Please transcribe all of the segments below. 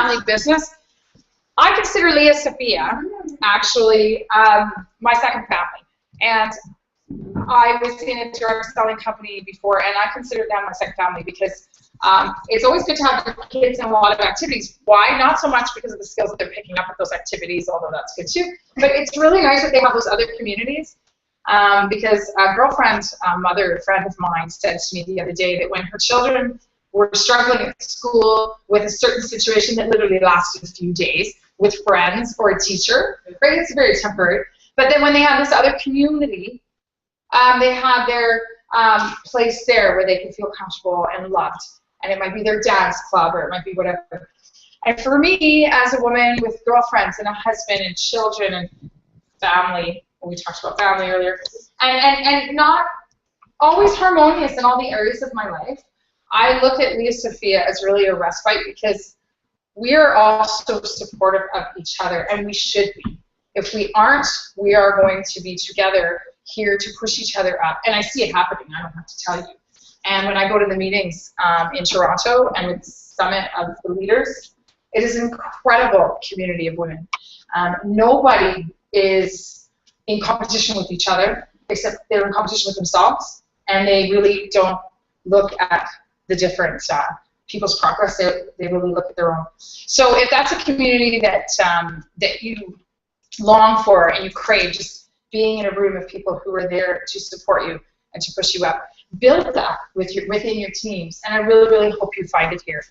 family business, I consider Leah Sophia actually my second family. And I was in a direct selling company before, and I consider them my second family because it's always good to have the kids in a lot of activities. Why? Not so much because of the skills that they're picking up at those activities, although that's good too, but it's really nice that they have those other communities. Because a girlfriend, mother, friend of mine said to me the other day that when her children were struggling at school with a certain situation that literally lasted a few days with friends or a teacher, right? It's very temporary. But then when they had this other community, they had their place there where they could feel comfortable and loved. And it might be their dance club or it might be whatever. And for me, as a woman with girlfriends and a husband and children and family, we talked about family earlier, and not always harmonious in all the areas of my life, I look at Leah Sophia as really a respite because we are all so supportive of each other, and we should be. If we aren't, we are going to be together here to push each other up. And I see it happening, I don't have to tell you. And when I go to the meetings in Toronto and with the Summit of the Leaders, it is an incredible community of women. Nobody is in competition with each other, except they're in competition with themselves, and they really don't look at the different people's progress. They really look at their own. So if that's a community that that you long for and you crave, just being in a room of people who are there to support you and to push you up, build that within your teams, and I really, really hope you find it here.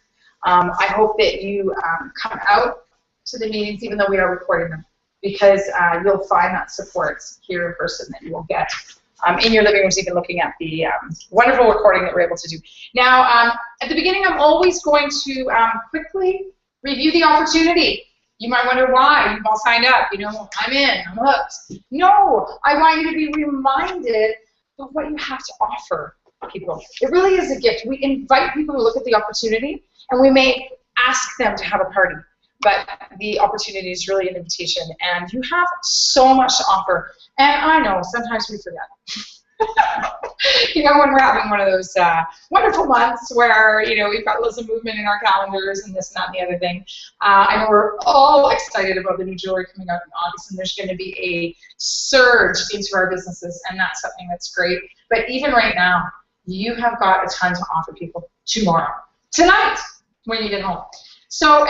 I hope that you come out to the meetings, even though we are recording them, because you'll find that support here in person that you will get in your living rooms, even looking at the wonderful recording that we're able to do. Now, at the beginning, I'm always going to quickly review the opportunity. You might wonder why. You've all signed up. You know, I'm in. I'm hooked. No, I want you to be reminded of what you have to offer people. It really is a gift. We invite people to look at the opportunity, and we may ask them to have a party. But the opportunity is really an invitation, and you have so much to offer. And I know sometimes we forget. You know, when we're having one of those wonderful months where, you know, we've got lots of movement in our calendars and this and that and the other thing. I know we're all excited about the new jewelry coming out in August, and there's going to be a surge into our businesses, and that's something that's great. But even right now, you have got a ton to offer people tomorrow, tonight, when you get home. So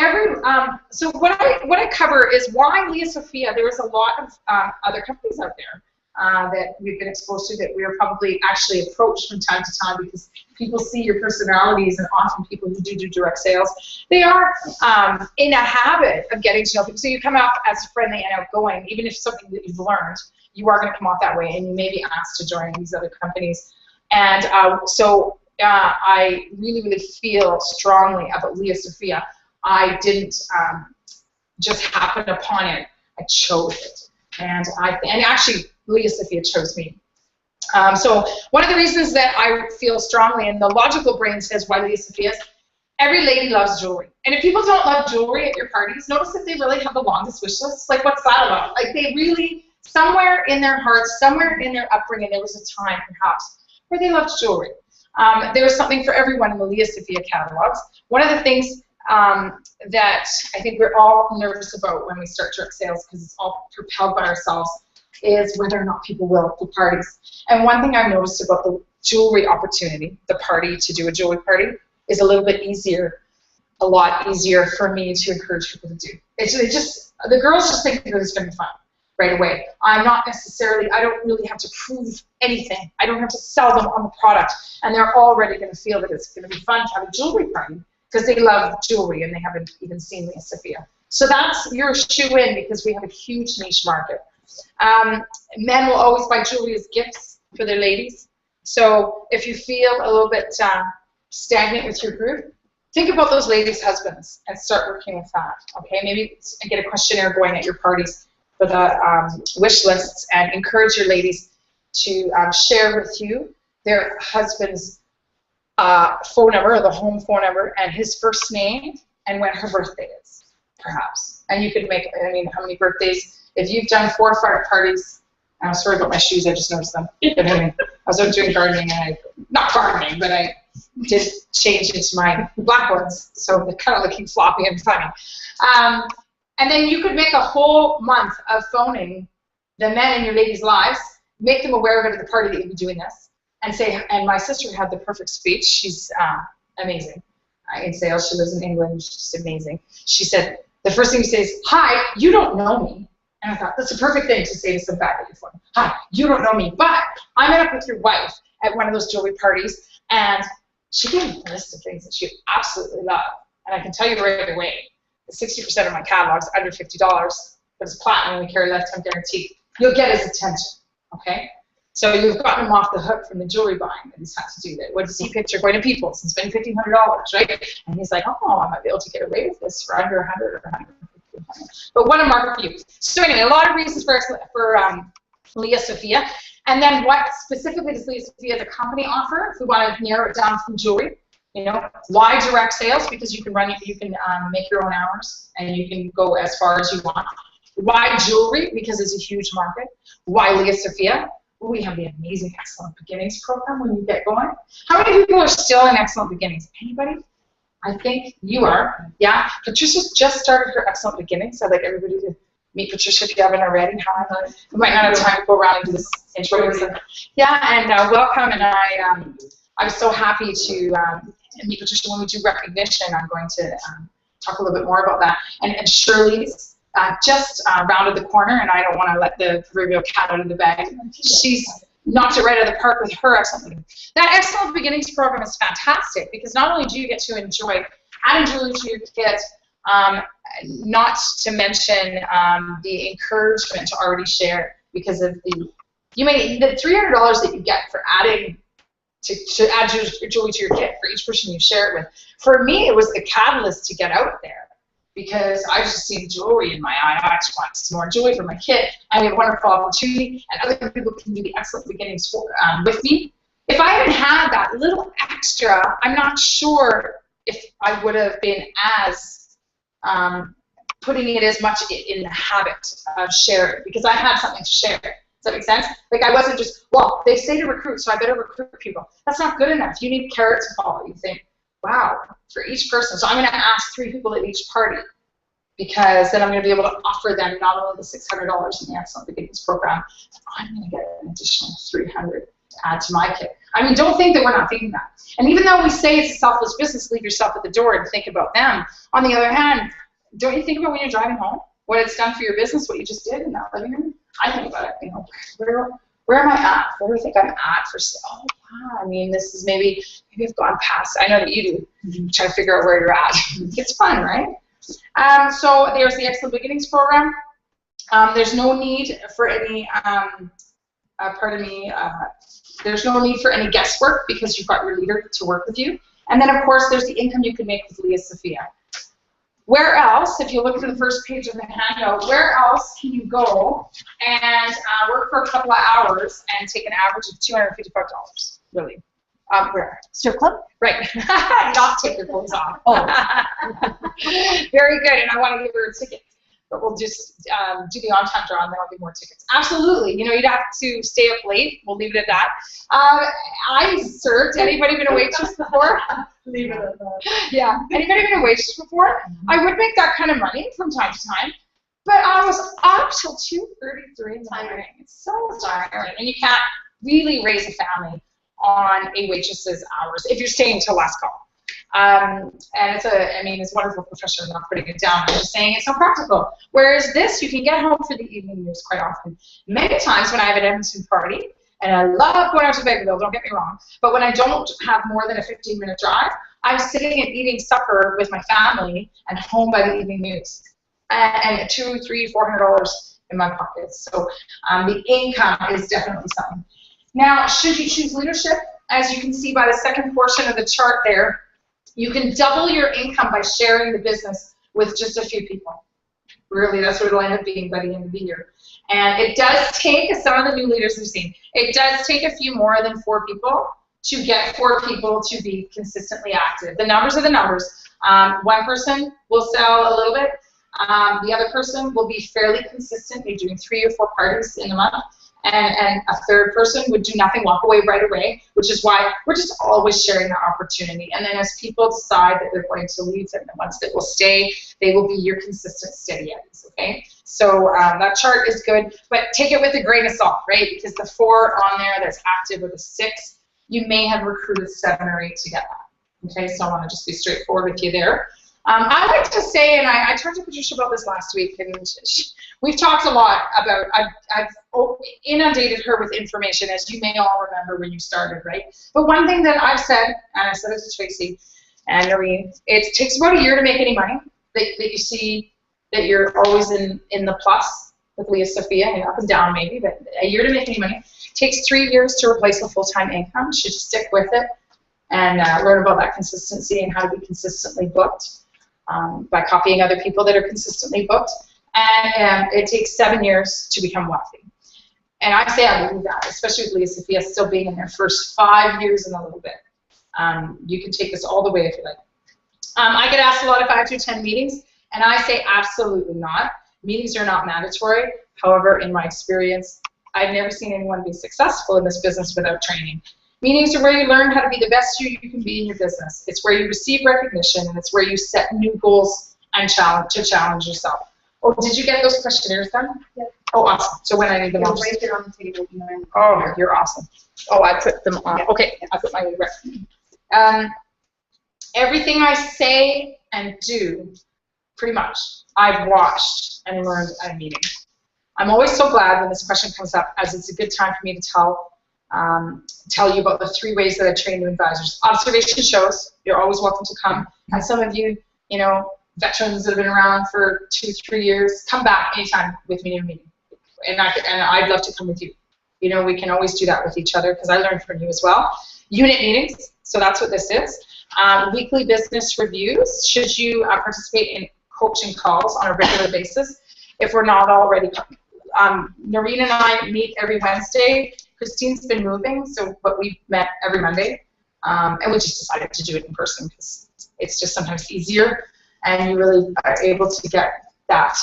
so what I cover is why Leah Sophia. There is a lot of other companies out there that we've been exposed to that we are probably actually approached from time to time because people see your personalities, and often people who do direct sales, they are in a habit of getting to know people. So you come off as friendly and outgoing, even if it's something that you've learned, you are going to come off that way, and you may be asked to join these other companies. And I really, really feel strongly about Leah Sophia. I didn't just happen upon it. I chose it, and actually Leah Sophia chose me. So one of the reasons that I feel strongly, and the logical brain says why Leah Sophia is, every lady loves jewelry. And if people don't love jewelry at your parties, notice that they really have the longest wish lists. Like, what's that about? Like, they really, somewhere in their hearts, somewhere in their upbringing, there was a time perhaps where they loved jewelry. There was something for everyone in the Leah Sophia catalogs. One of the things that I think we're all nervous about when we start direct sales, because it's all propelled by ourselves, is whether or not people will at the parties. And one thing I've noticed about the jewelry opportunity, the party, to do a jewelry party, is a little bit easier, a lot easier for me to encourage people to do. The girls just think that it's going to be fun right away. I don't really have to prove anything. I don't have to sell them on the product, and they're already going to feel that it's going to be fun to have a jewelry party, because they love jewelry and they haven't even seen Leah Sophia. So that's your shoe-in, because we have a huge niche market. Men will always buy jewelry as gifts for their ladies. So if you feel a little bit stagnant with your group, think about those ladies' husbands and start working with that. Okay, maybe get a questionnaire going at your parties for the wish lists, and encourage your ladies to share with you their husband's phone number, or the home phone number, and his first name, and when her birthday is, perhaps. And you could make, I mean, how many birthdays? If you've done 4 or 5 parties, I'm sorry about my shoes, I just noticed them. I was out doing gardening, and not gardening, but I did change into my black ones, so they're kind of looking floppy and funny. And then you could make a whole month of phoning the men in your ladies' lives, make them aware of it at the party that you'll be doing this, and say, and my sister had the perfect speech. She's amazing. In sales, she lives in England. She's amazing. She said, the first thing you say is, hi, you don't know me. And I thought, that's a perfect thing to say to some guy that you're phone. Hi, you don't know me, but I met up with your wife at one of those jewelry parties, and she gave me a list of things that she absolutely loved. And I can tell you right away, 60% of my catalog's under $50, but it's platinum, we carry lifetime guarantee. You'll get his attention, okay? So you've gotten him off the hook from the jewelry buying that he's had to do that. What does he picture? Going to People's and spending $1,500, right? And he's like, oh, I might be able to get away with this for under 100 or 150. But what a market for you. So anyway, a lot of reasons for Leah Sophia. And then what specifically does Leah Sophia as a company offer? If we want to narrow it down from jewelry, you know, why direct sales? Because you can make your own hours and you can go as far as you want. Why jewelry? Because it's a huge market. Why Leah Sophia? We have the amazing Excellent Beginnings program when you get going. How many people are still in Excellent Beginnings? Anybody? I think you are. Yeah. Patricia's just started her Excellent Beginnings. I'd like everybody to meet Patricia if you haven't already. Hi. We might not have time to go around and do this intro. Yeah, and welcome. And I'm so happy to meet Patricia when we do recognition. I'm going to talk a little bit more about that. And Shirley's just rounded the corner, and I don't want to let the proverbial cat out of the bag. She's knocked it right out of the park with her Excellent Beginnings. That Excellent Beginnings program is fantastic because not only do you get to enjoy adding jewelry to your kit, not to mention the encouragement to already share because of the $300 that you get for adding to add jewelry to your kit for each person you share it with. For me, it was the catalyst to get out there. Because I just see jewelry in my eye. I just want some more jewelry for my kit. I have a wonderful opportunity, and other people can do the Excellent Beginnings with me. If I hadn't had that little extra, I'm not sure if I would have been as putting it as much in the habit of sharing, because I had something to share. Does that make sense? Like I wasn't just, well, they say to recruit, so I better recruit people. That's not good enough. You need carrots to follow. You think, wow, for each person. So I'm going to ask 3 people at each party because then I'm going to be able to offer them not only the $600 in the Excellent Beginnings program, but I'm going to get an additional $300 to add to my kit. I mean, don't think that we're not thinking that. And even though we say it's a selfless business, leave yourself at the door and think about them. On the other hand, don't you think about when you're driving home, what it's done for your business, what you just did in that living room? I think about it, you know, where am I at? Where do I think I'm at for sale? Oh, wow, I mean, this is maybe I've gone past. I know that you do. Try to figure out where you're at. It's fun, right? So there's the Excellent Beginnings program. There's no need for any, there's no need for any guesswork because you've got your leader to work with you. And then, of course, there's the income you can make with Leah Sophia. Where else, if you look at the first page of the handout, where else can you go and work for a couple of hours and take an average of $255, really? Where? Strip club? Right. Not take your clothes off. Oh. Very good, and I want to give her a ticket. But we'll just do the on-time draw, and then I'll give more tickets. Absolutely. You know, you'd have to stay up late. We'll leave it at that. I served. Anybody been a waitress before? Leave it at that. Yeah. Anybody been a waitress before? I would make that kind of money from time to time. But I was up till 2:33 in the morning. It's so tiring. And you can't really raise a family on a waitress's hours if you're staying till last call. And it's it's a wonderful profession. I'm not putting it down. I'm just saying it's so practical. Whereas this, you can get home for the evening news quite often. Many times when I have an Edmonton party, and I love going out to Vegreville, don't get me wrong, but when I don't have more than a 15-minute drive, I'm sitting and eating supper with my family and home by the evening news. And $200, $300, $400 in my pockets. So the income is definitely something. Now, should you choose leadership, as you can see by the second portion of the chart there, you can double your income by sharing the business with just a few people. Really, that's what it'll end up being by the end of the year. And it does take, as some of the new leaders have seen, it does take a few more than 4 people to get 4 people to be consistently active. The numbers are the numbers. One person will sell a little bit. The other person will be fairly consistent. They're doing 3 or 4 parties in a month. and a third person would do nothing, walk away right away, which is why we're just always sharing that opportunity. And then as people decide that they're going to leave, and the ones that will stay, they will be your consistent steady eddies, okay? So that chart is good, but take it with a grain of salt, right? Because the 4 on there that's active with a 6, you may have recruited 7 or 8 to get that, okay? So I want to just be straightforward with you there. I like to say, and I talked to Patricia about this last week, and we've talked a lot about, I've inundated her with information, as you may all remember when you started, right? But one thing that I've said, and I said it to Tracy and Noreen, it takes about a year to make any money, that you see that you're always in the plus with Leah Sophia, and up and down maybe, but a year to make any money. It takes 3 years to replace a full-time income. You should just stick with it and learn about that consistency and how to be consistently booked. By copying other people that are consistently booked, and it takes 7 years to become wealthy. And I say I believe that, especially with Leah Sophia still being in their first 5 years and a little bit. You can take this all the way if you like. I get asked a lot if I have to attend meetings, and I say absolutely not. Meetings are not mandatory. However, in my experience, I've never seen anyone be successful in this business without training. Meetings are where you learn how to be the best you can be in your business. It's where you receive recognition, and it's where you set new goals and challenge yourself. Oh, did you get those questionnaires done? Yeah. Oh, awesome. So when I need them, I'll right there on the table. Oh, you're awesome. Oh, I put them on. Yeah. Okay, I put my right. Everything I say and do, pretty much, I've watched and learned at a meeting. I'm always so glad when this question comes up, as it's a good time for me to tell you about the 3 ways that I train new advisors. Observation shows, you're always welcome to come. And some of you, you know, veterans that have been around for 2-3 years, come back anytime with me in a meeting. And I'd love to come with you. You know, we can always do that with each other because I learned from you as well. Unit meetings, so that's what this is. Weekly business reviews, should you participate in coaching calls on a regular basis. If we're not already, Noreen and I meet every Wednesday. Christine's been moving, but we've met every Monday, and we just decided to do it in person because it's just sometimes easier, and you really are able to get that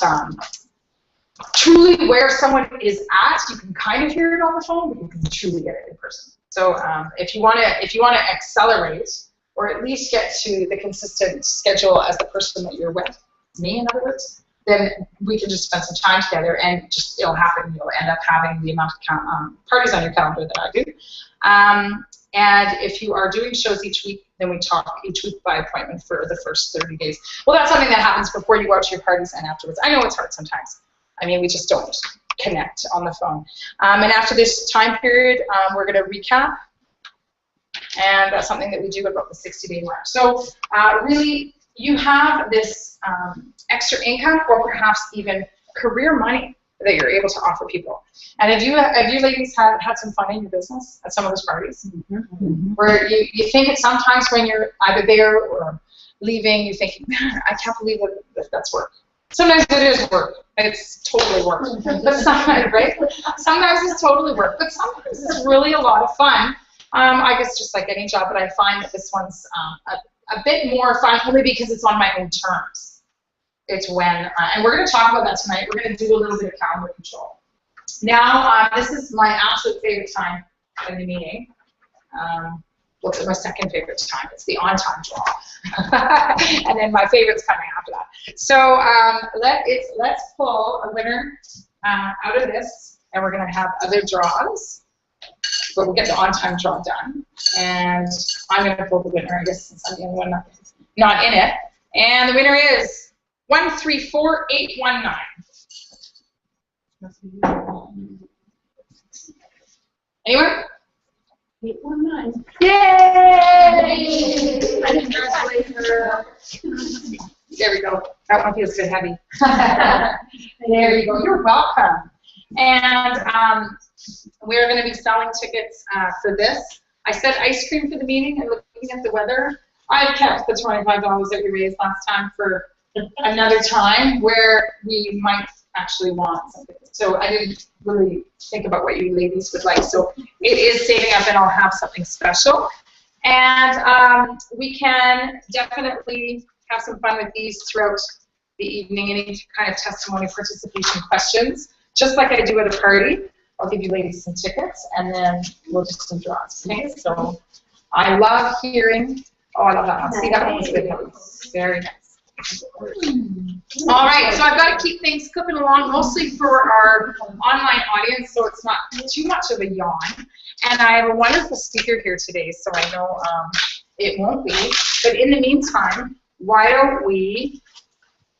truly where someone is at. You can kind of hear it on the phone, but you can truly get it in person. So if you want to accelerate, or at least get to the consistent schedule as the person that you're with, me in other words, then we can just spend some time together, and just it'll happen. You'll end up having the amount of parties on your calendar that I do. And if you are doing shows each week, then we talk each week by appointment for the first 30 days. Well, that's something that happens before you go out to your parties and afterwards. I know it's hard sometimes. I mean, we just don't connect on the phone. And after this time period, we're going to recap. And that's something that we do about the 60-day mark. So really, you have this extra income, or perhaps even career money that you're able to offer people. And have you ladies had some fun in your business at some of those parties? Mm-hmm. Where you think it sometimes when you're either there or leaving, you think, man, I can't believe that's work. Sometimes it is work. It's totally work. But sometimes, right? Sometimes it's totally work. But sometimes it's really a lot of fun. I guess just like any job, but I find that this one's a bit more fun only because it's on my own terms. It's when, and we're going to talk about that tonight. We're going to do a little bit of calendar control. Now, this is my absolute favorite time in the meeting. Well, it's my second favorite time. It's the on-time draw. And then my favorite's coming after that. So let's pull a winner out of this, and we're going to have other draws. But we'll get the on-time draw done. And I'm going to pull the winner, I guess, since I'm the only one not in it. And the winner is 134819. Anyone? 819. Yay! Congratulate her. There we go. That one feels good heavy. There you go. You're welcome. And we're going to be selling tickets for this. I said ice cream for the meeting, and looking at the weather, I kept the $25 that we raised last time for another time where we might actually want something. So I didn't really think about what you ladies would like. So it is saving up, and I'll have something special. And we can definitely have some fun with these throughout the evening, any kind of testimony, participation questions, just like I do at a party. I'll give you ladies some tickets, and then we'll do some draws. Okay, so I love hearing. Oh, I love that one. See, that one's a good one. Very nice. All right, so I've got to keep things cooking along, mostly for our online audience, so it's not too much of a yawn. And I have a wonderful speaker here today, so I know it won't be. But in the meantime, why don't we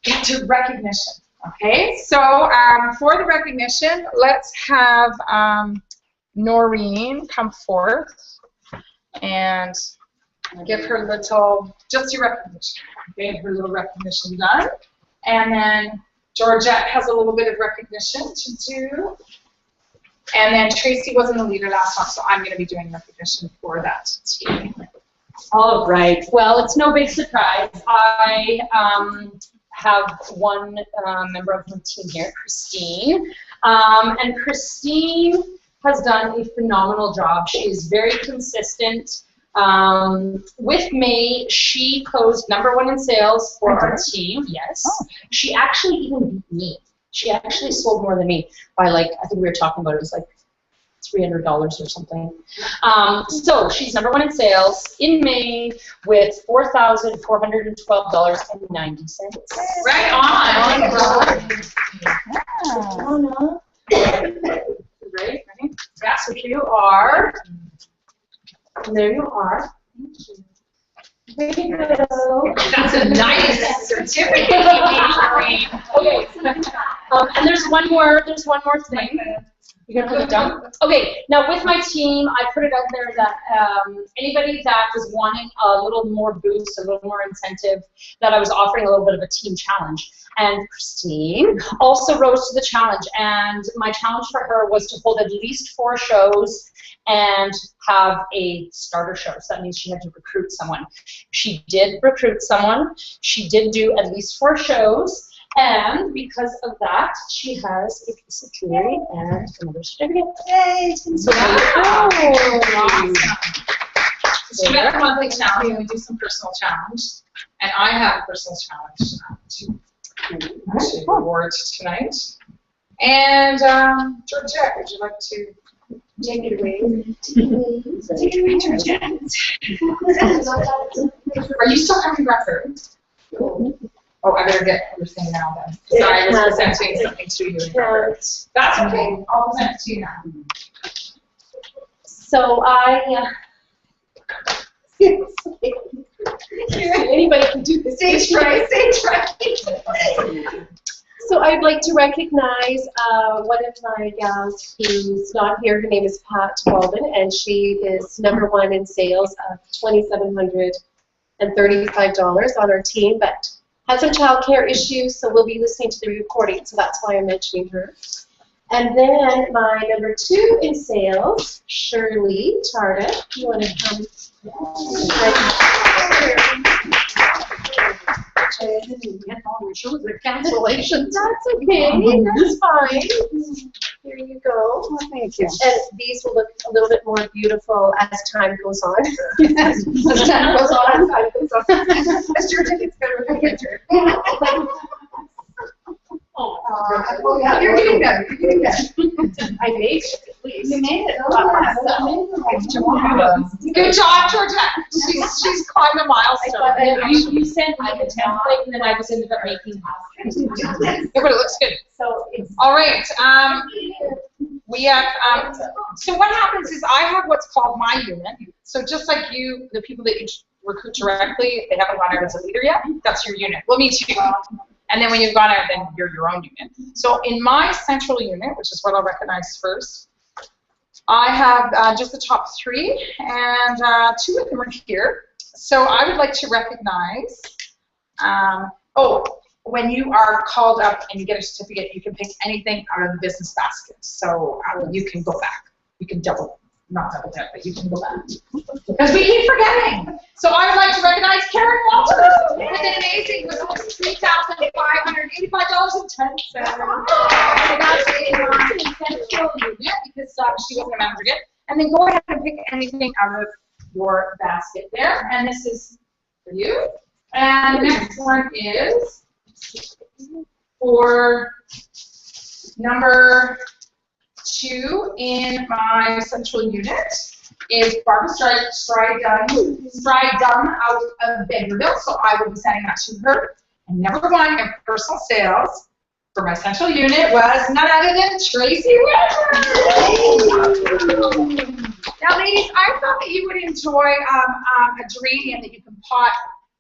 get to recognition? Okay, so for the recognition, let's have Noreen come forth and give her little, just your recognition. Okay, her little recognition done. And then Georgette has a little bit of recognition to do. And then Tracy wasn't the leader last month, so I'm going to be doing recognition for that team. All right. Well, it's no big surprise. I have one member of my team here, Christine. And Christine has done a phenomenal job. She is very consistent. With May, she closed #1 in sales for our team. Yes. Oh. She actually even beat me. She actually sold more than me by, like, I think we were talking about it was like $300 or something. So she's #1 in sales in May with $4,412.90. Right on. Right. That's what you are. And there you are. Thank you. There you go. That's a nice certificate. Okay. And there's one more thing. You're gonna put it down? Okay, now with my team, I put it out there that anybody that was wanting a little more boost, a little more incentive, that I was offering a little bit of a team challenge. And Christine also rose to the challenge, and my challenge for her was to hold at least 4 shows and have a starter show. So that means she had to recruit someone. She did recruit someone. She did do at least 4 shows. And because of that, she has a piece of jewelry and another certificate. Yay! So Awesome. So we have a monthly challenge, and we do some personal challenge. And I have a personal challenge to actually reward tonight. And Georgette, would you like to take it away? Take it away, Georgette. Are you still having records? Oh, I better get everything now then. Sorry, I was presenting something to you. That's okay. I'll present it to you now. So anybody can do this. Stage right. So I'd like to recognize one of my gals who's not here. Her name is Pat Walden, and she is #1 in sales of $2,735 on our team, but has some child care issues, so we'll be listening to the recording, so that's why I'm mentioning her. And then my #2 in sales, Shirley Tarda. You want to come? Cancellations. That's okay. That's fine. Here you go. Oh, thank you. And these will look a little bit more beautiful as time goes on. As time goes on. As your ticket's going to be a picture. Oh, yeah, you're getting better. I made it, at least. You made it. Good job, Georgette. She's climbed a milestone. You sent me the template, and then I was ended up making it. But it looks good. So it's all right. We have. So what happens is I have what's called my unit. So just like you, the people that you recruit directly, they haven't gone out as a leader yet. That's your unit. Well, me too. And then when you've gone out, then you're your own unit. So in my central unit, which is what I'll recognize first, I have just the top 3, and 2 of them are here. So I would like to recognize, when you are called up and you get a certificate, you can pick anything out of the business basket. So you can go back. You can not double dip, but you can go back. Because we keep forgetting. So I would like to recognize Karen Walters with an amazing $3,585.10. So that's in my central unit because she wasn't a manager yet. And then go ahead and pick anything out of your basket there. And this is for you. And the next one is for number 2 in my central unit is Barbara Stridum out of Bakerville, so I will be sending that to her. And number 1 in personal sales for my central unit was none other than Tracy Whitmer. Now, ladies, I thought that you would enjoy a geranium that you can pot,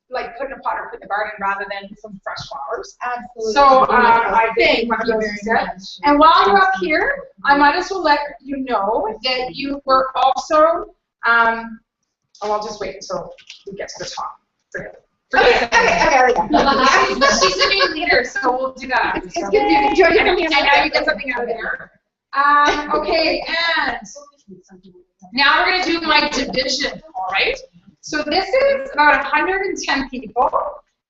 like put in a pot or put in the garden rather than some fresh flowers. Absolutely. So I think one of those is good. And while you're up here, I might as well let you know that you were also, I'll just wait until we get to the top. Okay. She's a new leader, so we'll do that. It's good to enjoy it. And now you get something out of there. Okay, and now we're going to do my division, all right? So this is about 110 people,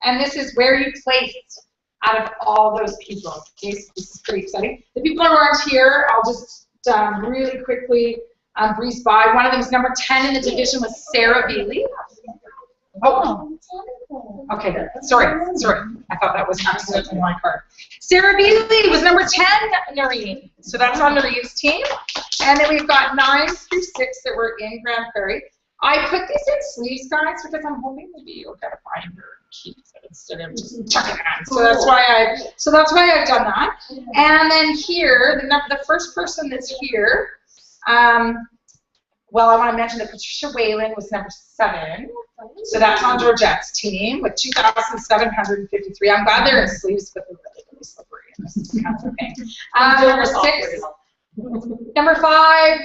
and this is where you placed out of all those people. Okay, so this is pretty exciting. The people who aren't here, I'll just really quickly breeze by. One of them is number 10 in the division was Sarah Bealey. Oh, okay, sorry. I thought that was accident on my card. Sarah Bealey was number 10, Noreen. So that's on Noreen's team. And then we've got 9 through 6 that were in Grand Prairie. I put these in sleeves, guys, because I'm hoping maybe you'll get a binder and keep it instead of just chucking it on. So that's why I've done that. And then here, the first person that's here, well, I want to mention that Patricia Whalen was number 7. So that's on Georgette's team with 2,753. I'm glad they're in sleeves, but they're really, really slippery. And this is kind of a pain. Number 6. Number 5.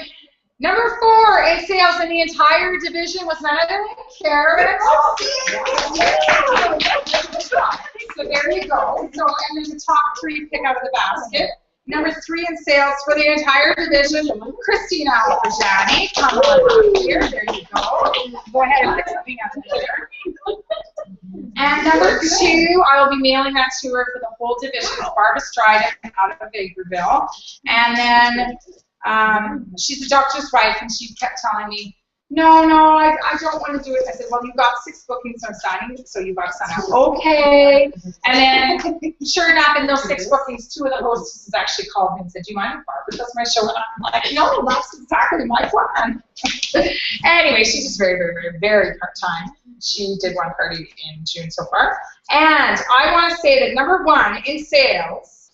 Number 4 in sales in the entire division was none other than Karen. So there you go. So, and then the top 3 pick out of the basket. Number 3 in sales for the entire division, Christina Alfajani. Come on up here. There you go. Go ahead and pick something out of there. And number 2, I will be mailing that to her for the whole division. It's Barbara Stridum out of Bakerville. And then she's a doctor's wife, and she kept telling me, no, I don't want to do it. I said, well, you've got 6 bookings I'm signing, so you've got to sign up. Okay. And then, sure enough, in those 6 bookings, 2 of the hostesses actually called me and said, do you mind if Barbara does my show? And I'm like, no, that's exactly my plan. Anyway, she's just very, very, very, very part-time. She did one party in June so far. And I want to say that number 1 in sales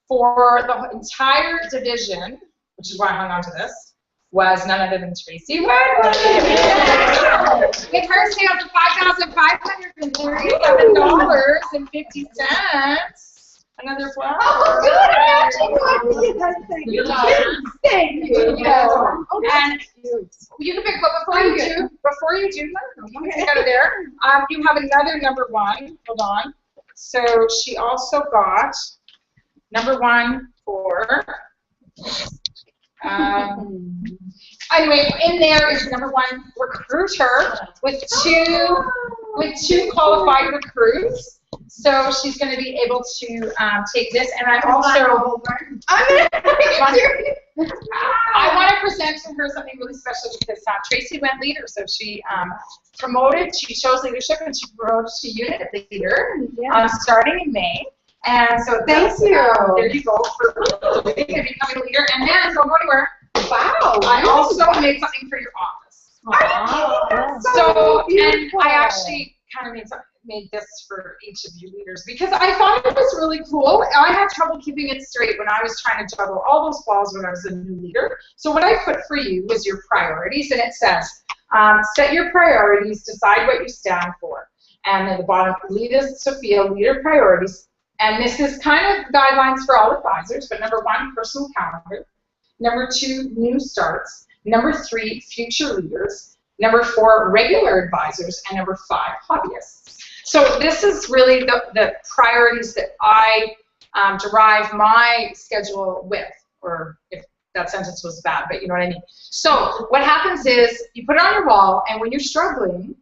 for the entire division, which is why I hung on to this, was none other than Tracy Whitmer. With her sales of $5,537.50. Another flower. Oh, good. Thank you. And you can pick, but before you do, out of there, you have another number 1. Hold on. So she also got number 1 for. Anyway, in there is number 1 recruiter with two qualified recruits. So she's going to be able to take this, and I also I want to present to her something really special because Tracy went leader, so she she chose leadership and she promoted to unit leader starting in May. And so thank you. There you go for becoming a leader. And then don't go anywhere. Wow. I also made something for your office. So, and I actually kind of made this for each of you leaders because I thought it was really cool. I had trouble keeping it straight when I was trying to juggle all those balls when I was a new leader. So what I put for you was your priorities, and it says, set your priorities, decide what you stand for. And at the bottom, lead us, Sophia, leader priorities. And this is kind of guidelines for all advisors, but number 1, personal calendar. Number 2, new starts. Number 3, future leaders. Number 4, regular advisors. And number 5, hobbyists. So this is really the priorities that I derive my schedule with, or if that sentence was bad, but you know what I mean. So what happens is you put it on your wall, and when you're struggling,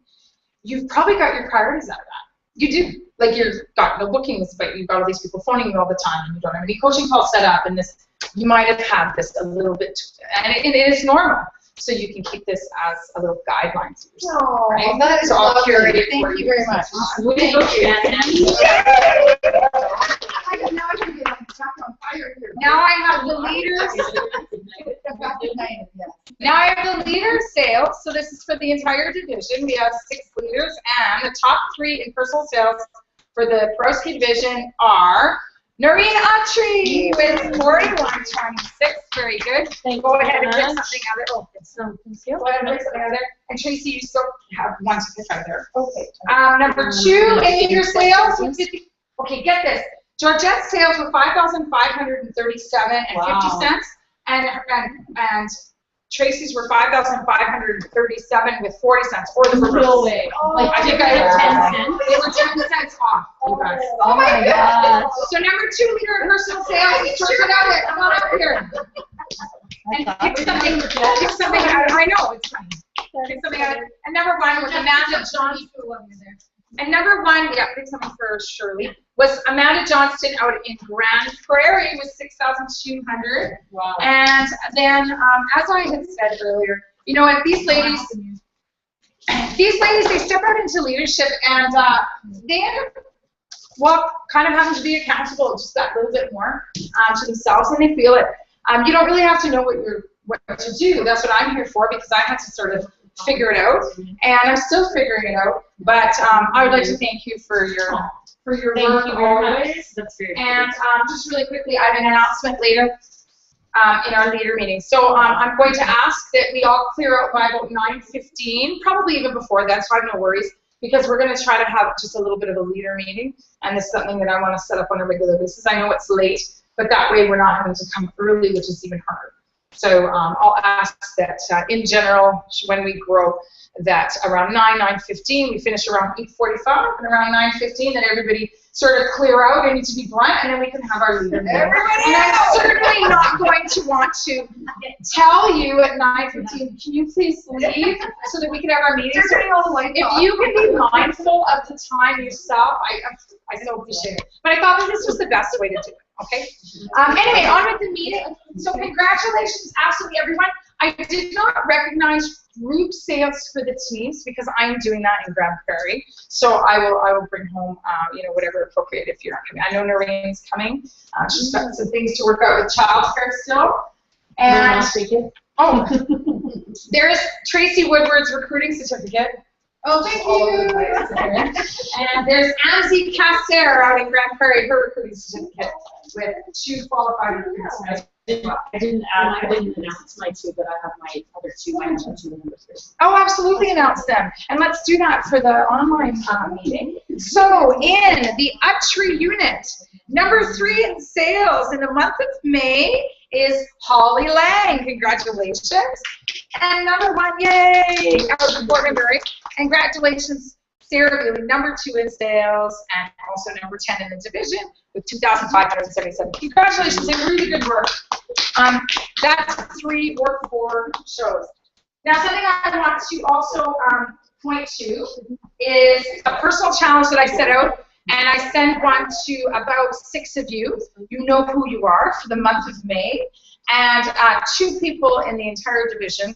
you've probably got your priorities out of that. You do. Like you've got no bookings, but you've got all these people phoning you all the time, and you don't have any coaching calls set up, and this, you might have had this a little bit, and it is normal. So you can keep this as a little guideline to yourself. Oh, right? That is lovely. Thank you very much. Now I have the leaders. Now I have the leader sales, so this is for the entire division. We have 6 leaders, and the top 3 in personal sales for the Porowski division are Noreen Autry with 4126. Very good. Go ahead and pick something out of there. Oh, go ahead and pick something out of there. And Tracy, you still have one to pick out of there. Okay. Number 2 in leader sales with 50. Okay, get this. Georgette's sales were $5,537 and 50 cents, and Tracy's were $5,537 with 40 cents, or the reverse. No way. Like, I think I had 10 cents. They were 10 cents off. Oh my God. So number 2 leader in personal sales is Georgette Elliott. Come on up here. And pick something out of, I know, it's funny. Pick something out of, and number 1 was Amanda Johnston. And number 1, yeah, pick something for Shirley, was Amanda Johnston out in Grand Prairie with 6,200. Wow. And then, as I had said earlier, you know what, these ladies, they step out into leadership, and they end up, well, kind of having to be accountable just that little bit more to themselves, and they feel it. You don't really have to know what to do. That's what I'm here for, because I had to sort of figure it out, and I'm still figuring it out. But I would like to thank you for your work always. That's very And just really quickly, I have an announcement later in our leader meeting. So I'm going to ask that we all clear out by about 9:15, probably even before then, so I have no worries, because we're going to try to have just a little bit of a leader meeting, and this is something that I want to set up on a regular basis. I know it's late, but that way we're not having to come early, which is even harder. So I'll ask that in general, when we grow, that around 9:15, we finish around 8:45, and around 9:15, that everybody sort of clear out. I need to be blunt, and then we can have our leader meeting. And I'm certainly not going to want to tell you at 9:15, can you please leave so that we can have our meeting? So if you can be mindful of the time yourself, I so appreciate it. But I thought that this was the best way to do it. Okay. Anyway, on with the meeting. So congratulations, absolutely everyone. I did not recognize group sales for the teams because I'm doing that in Grand Prairie. So I will bring home whatever appropriate if you're not coming. I know Noreen's coming. She's got some things to work out with childcare still. And there's Tracy Woodward's recruiting certificate. Oh, thank you. And there's Amzie Casser out in Grand Prairie, her recruiting certificate with 2 qualified recruits. I didn't announce my 2, but I have my other 2. I have 2 numbers. Oh, absolutely announce them. And let's do that for the online meeting. So in the Autry unit, number 3 in sales in the month of May is Holly Lang. Congratulations. And number 1, yay, out of Portmanbury. Congratulations, Sarah Bailey, number 2 in sales, and also number 10 in the division with 2,577. Congratulations, and really good work. That's 3 or 4 shows. Now, something I want to also point to is a personal challenge that I set out, and I send one to about 6 of you. You know who you are for the month of May, and 2 people in the entire division.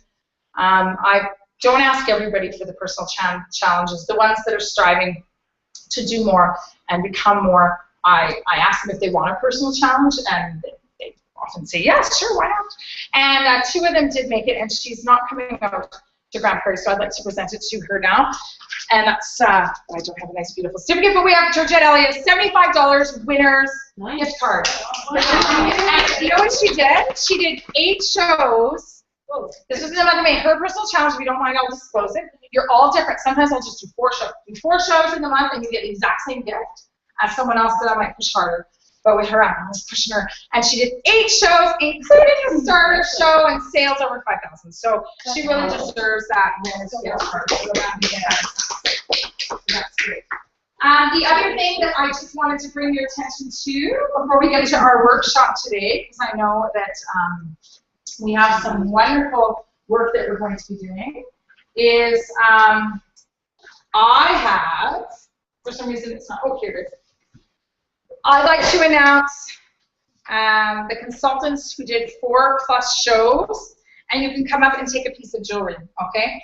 I don't ask everybody for the personal challenges. The ones that are striving to do more and become more, I ask them if they want a personal challenge, and they often say, yes, sure, why not? And 2 of them did make it, and she's not coming out to Grand Prairie, so I'd like to present it to her now. And that's, I don't have a nice, beautiful certificate, but we have Georgette Elliott, $75 winner's gift card. And you know what she did? She did 8 shows. This is another May. Her personal challenge, if you don't mind, I'll disclose it. You're all different. Sometimes I'll just do 4 shows. Do 4 shows in the month, and you get the exact same gift as someone else that I might push harder. But with her, I was pushing her. And she did 8 shows, including a starter show, and sales over 5,000. So she really deserves that winner's gift card. So that's great. The other thing that I just wanted to bring your attention to before we get to our workshop today, because I know that we have some wonderful work that we're going to be doing, is I have, for some reason it's not, oh, here it is. I'd like to announce the consultants who did 4+ shows, and you can come up and take a piece of jewelry, okay?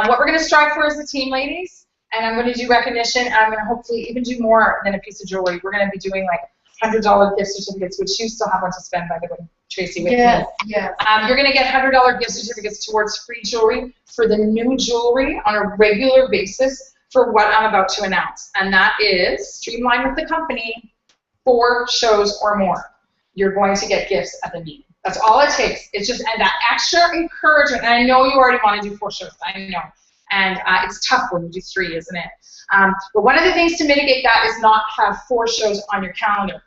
What we're going to strive for is a team, ladies, and I'm going to do recognition, and I'm going to hopefully even do more than a piece of jewelry. We're going to be doing like $100 gift certificates, which you still have one to spend, by the way, Tracy, with Yes, me. yes. You're going to get $100 gift certificates towards free jewelry for the new jewelry on a regular basis for what I'm about to announce. And that is Streamline with the Company, 4 shows or more. You're going to get gifts at the meeting. That's all it takes. It's just and that extra encouragement. And I know you already want to do 4 shows. I know. And it's tough when you do 3, isn't it? But one of the things to mitigate that is not have 4 shows on your calendar.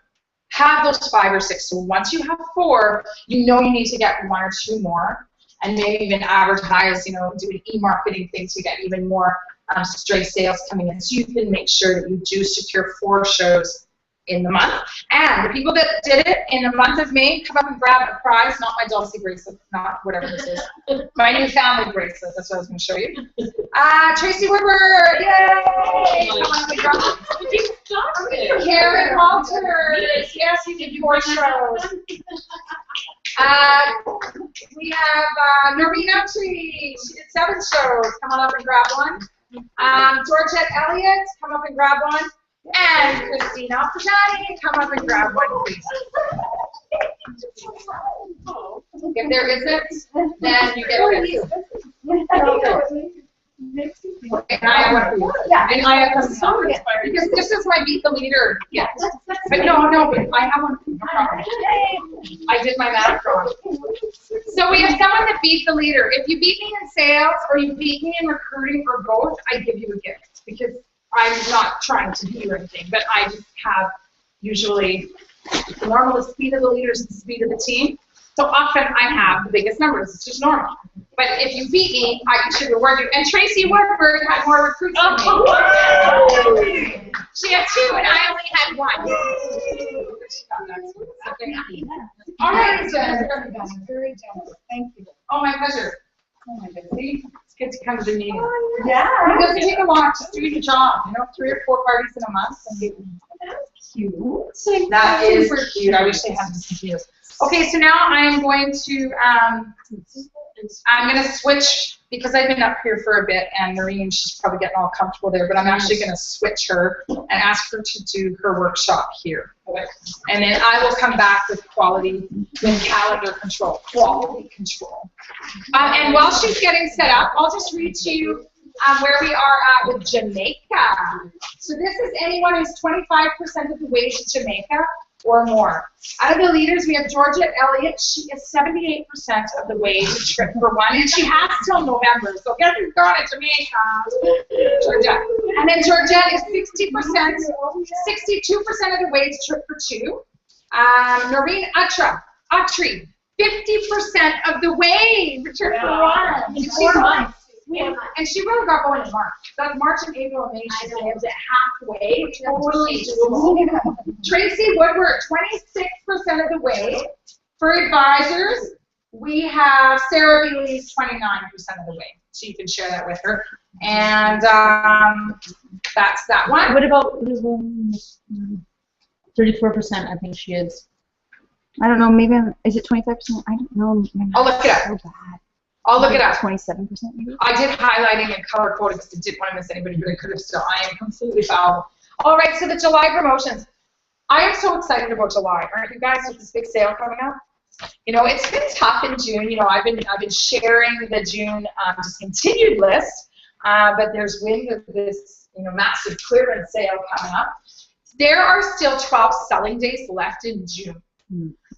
Have those 5 or 6. So once you have 4, you know you need to get 1 or 2 more, and maybe even advertise, you know, doing e-marketing things to get even more stray sales coming in. So you can make sure that you do secure 4 shows in the month. And the people that did it in the month of May, come up and grab a prize, not my Dulcie bracelet, not whatever this is. My new family bracelet, that's what I was going to show you. Tracy Woodward, yay! Come on up and grab it. Karen Walters, yes, you did 4 shows. We have Noreen Uptree, she did 7 shows, come on up and grab one. Georgette Elliott, come up and grab one. And Christina Pajani, come up and grab one, please. If there isn't, then you get it. And I have one for you. Yeah, and I have some because this is my Beat the Leader. Yes. But no, but I have one. I did my math wrong. So we have someone that beat the leader. If you beat me in sales or you beat me in recruiting or both, I give you a gift because I'm not trying to be or anything, but I just have usually normal the speed of the leaders and the speed of the team. So often I have the biggest numbers. It's just normal. But if you beat me, I should reward you. And Tracy Woodward had more recruits than me. She had 2 and I only had 1. All right, very generous. Thank you. Oh, my pleasure. Oh my goodness. See? It's good to come to the meeting. Yeah. It doesn't take a lot. Just do your job. You know, 3 or 4 parties in a month. That's cute. That is cute. I wish they had this confused. Okay, so now I'm going to switch because I've been up here for a bit, and Noreen, she's probably getting all comfortable there, but I'm actually going to switch her and ask her to do her workshop here. And then I will come back with calendar control, quality control. And while she's getting set up, I'll just read to you where we are at with Jamaica. So this is anyone who's 25% of the way to Jamaica or more. Out of the leaders, we have Georgette Elliott. She is 78% of the way to trip for 1, and she has till November. So get her going to Jamaica, Georgette. And then Georgette is 60%, 62% of the way to trip for 2. Noreen Uttree, 50% of the way to trip for 1. 4 months. And she really got going in March. That's March and April and May. She was at halfway. Totally doable. Tracy Woodward, 26% of the way. For advisors, we have Sarah Bealey's 29% of the way. So you can share that with her. And that's that one. What about 34%? I think she is. I don't know. Maybe is it 25%? I don't know. I'll look it up. So bad. I'll look it up. 27% maybe? I did highlighting and color coding because I didn't want to miss anybody, but I could have still. I am completely foul. All right, so the July promotions. I am so excited about July. Aren't you guys, with this big sale coming up? You know, it's been tough in June. You know, I've been sharing the June discontinued list, but there's wind of this, you know, massive clearance sale coming up. There are still 12 selling days left in June.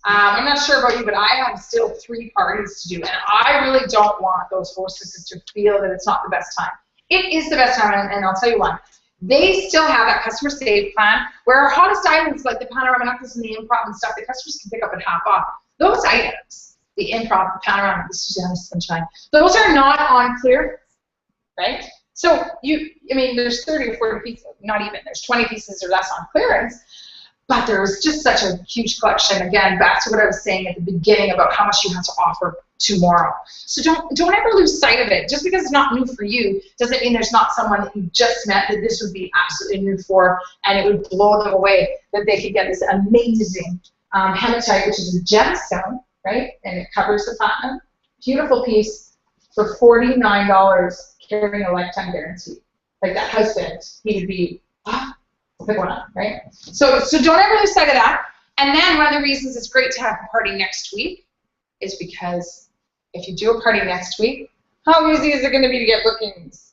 I'm not sure about you, but I have still 3 parties to do, and I really don't want those hostesses to feel that it's not the best time. It is the best time, and I'll tell you why. They still have that customer save plan where our hottest items like the panorama necklace and the improv and stuff, the customers can pick up at half off. Those items, the improv, the panorama, the Susanna Sunshine, those are not on clearance, right? So there's 30 or 40 pieces, not even, there's 20 pieces or less on clearance. But there's just such a huge collection. Again, back to what I was saying at the beginning about how much you have to offer tomorrow. So don't ever lose sight of it. Just because it's not new for you doesn't mean there's not someone that you just met that this would be absolutely new for, and it would blow them away that they could get this amazing hematite, which is a gemstone, right? And it covers the platinum. Beautiful piece for $49, carrying a lifetime guarantee. Like that husband, he would be, Pick one up, right? So don't ever lose sight of that. And then one of the reasons it's great to have a party next week is because if you do a party next week, how easy is it going to be to get bookings?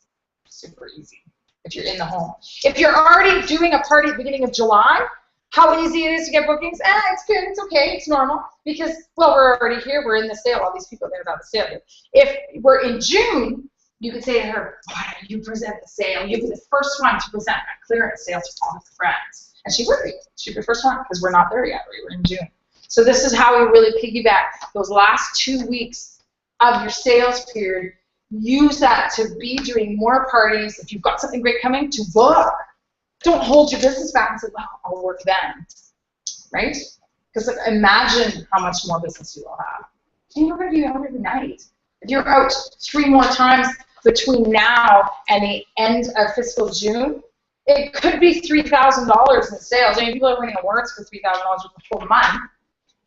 Super easy if you're in the home. If you're already doing a party at the beginning of July, how easy it is to get bookings? It's good, it's okay, it's normal. Because, well, we're already here, we're in the sale, all these people there about the sale. If we're in June, you could say to her, why don't you present the sale? You'll be the first one to present a clearance sale to all her friends. And she would be. She'd be the first one because we're not there yet, right? We're in June. So this is how we really piggyback those last 2 weeks of your sales period. Use that to be doing more parties. If you've got something great coming, to book. Don't hold your business back and say, well, I'll work then, right? Because imagine how much more business you will have. And you're going to be out every night. If you're out 3 more times between now and the end of fiscal June, it could be $3,000 in sales. I mean, people are winning awards for $3,000 for the full month.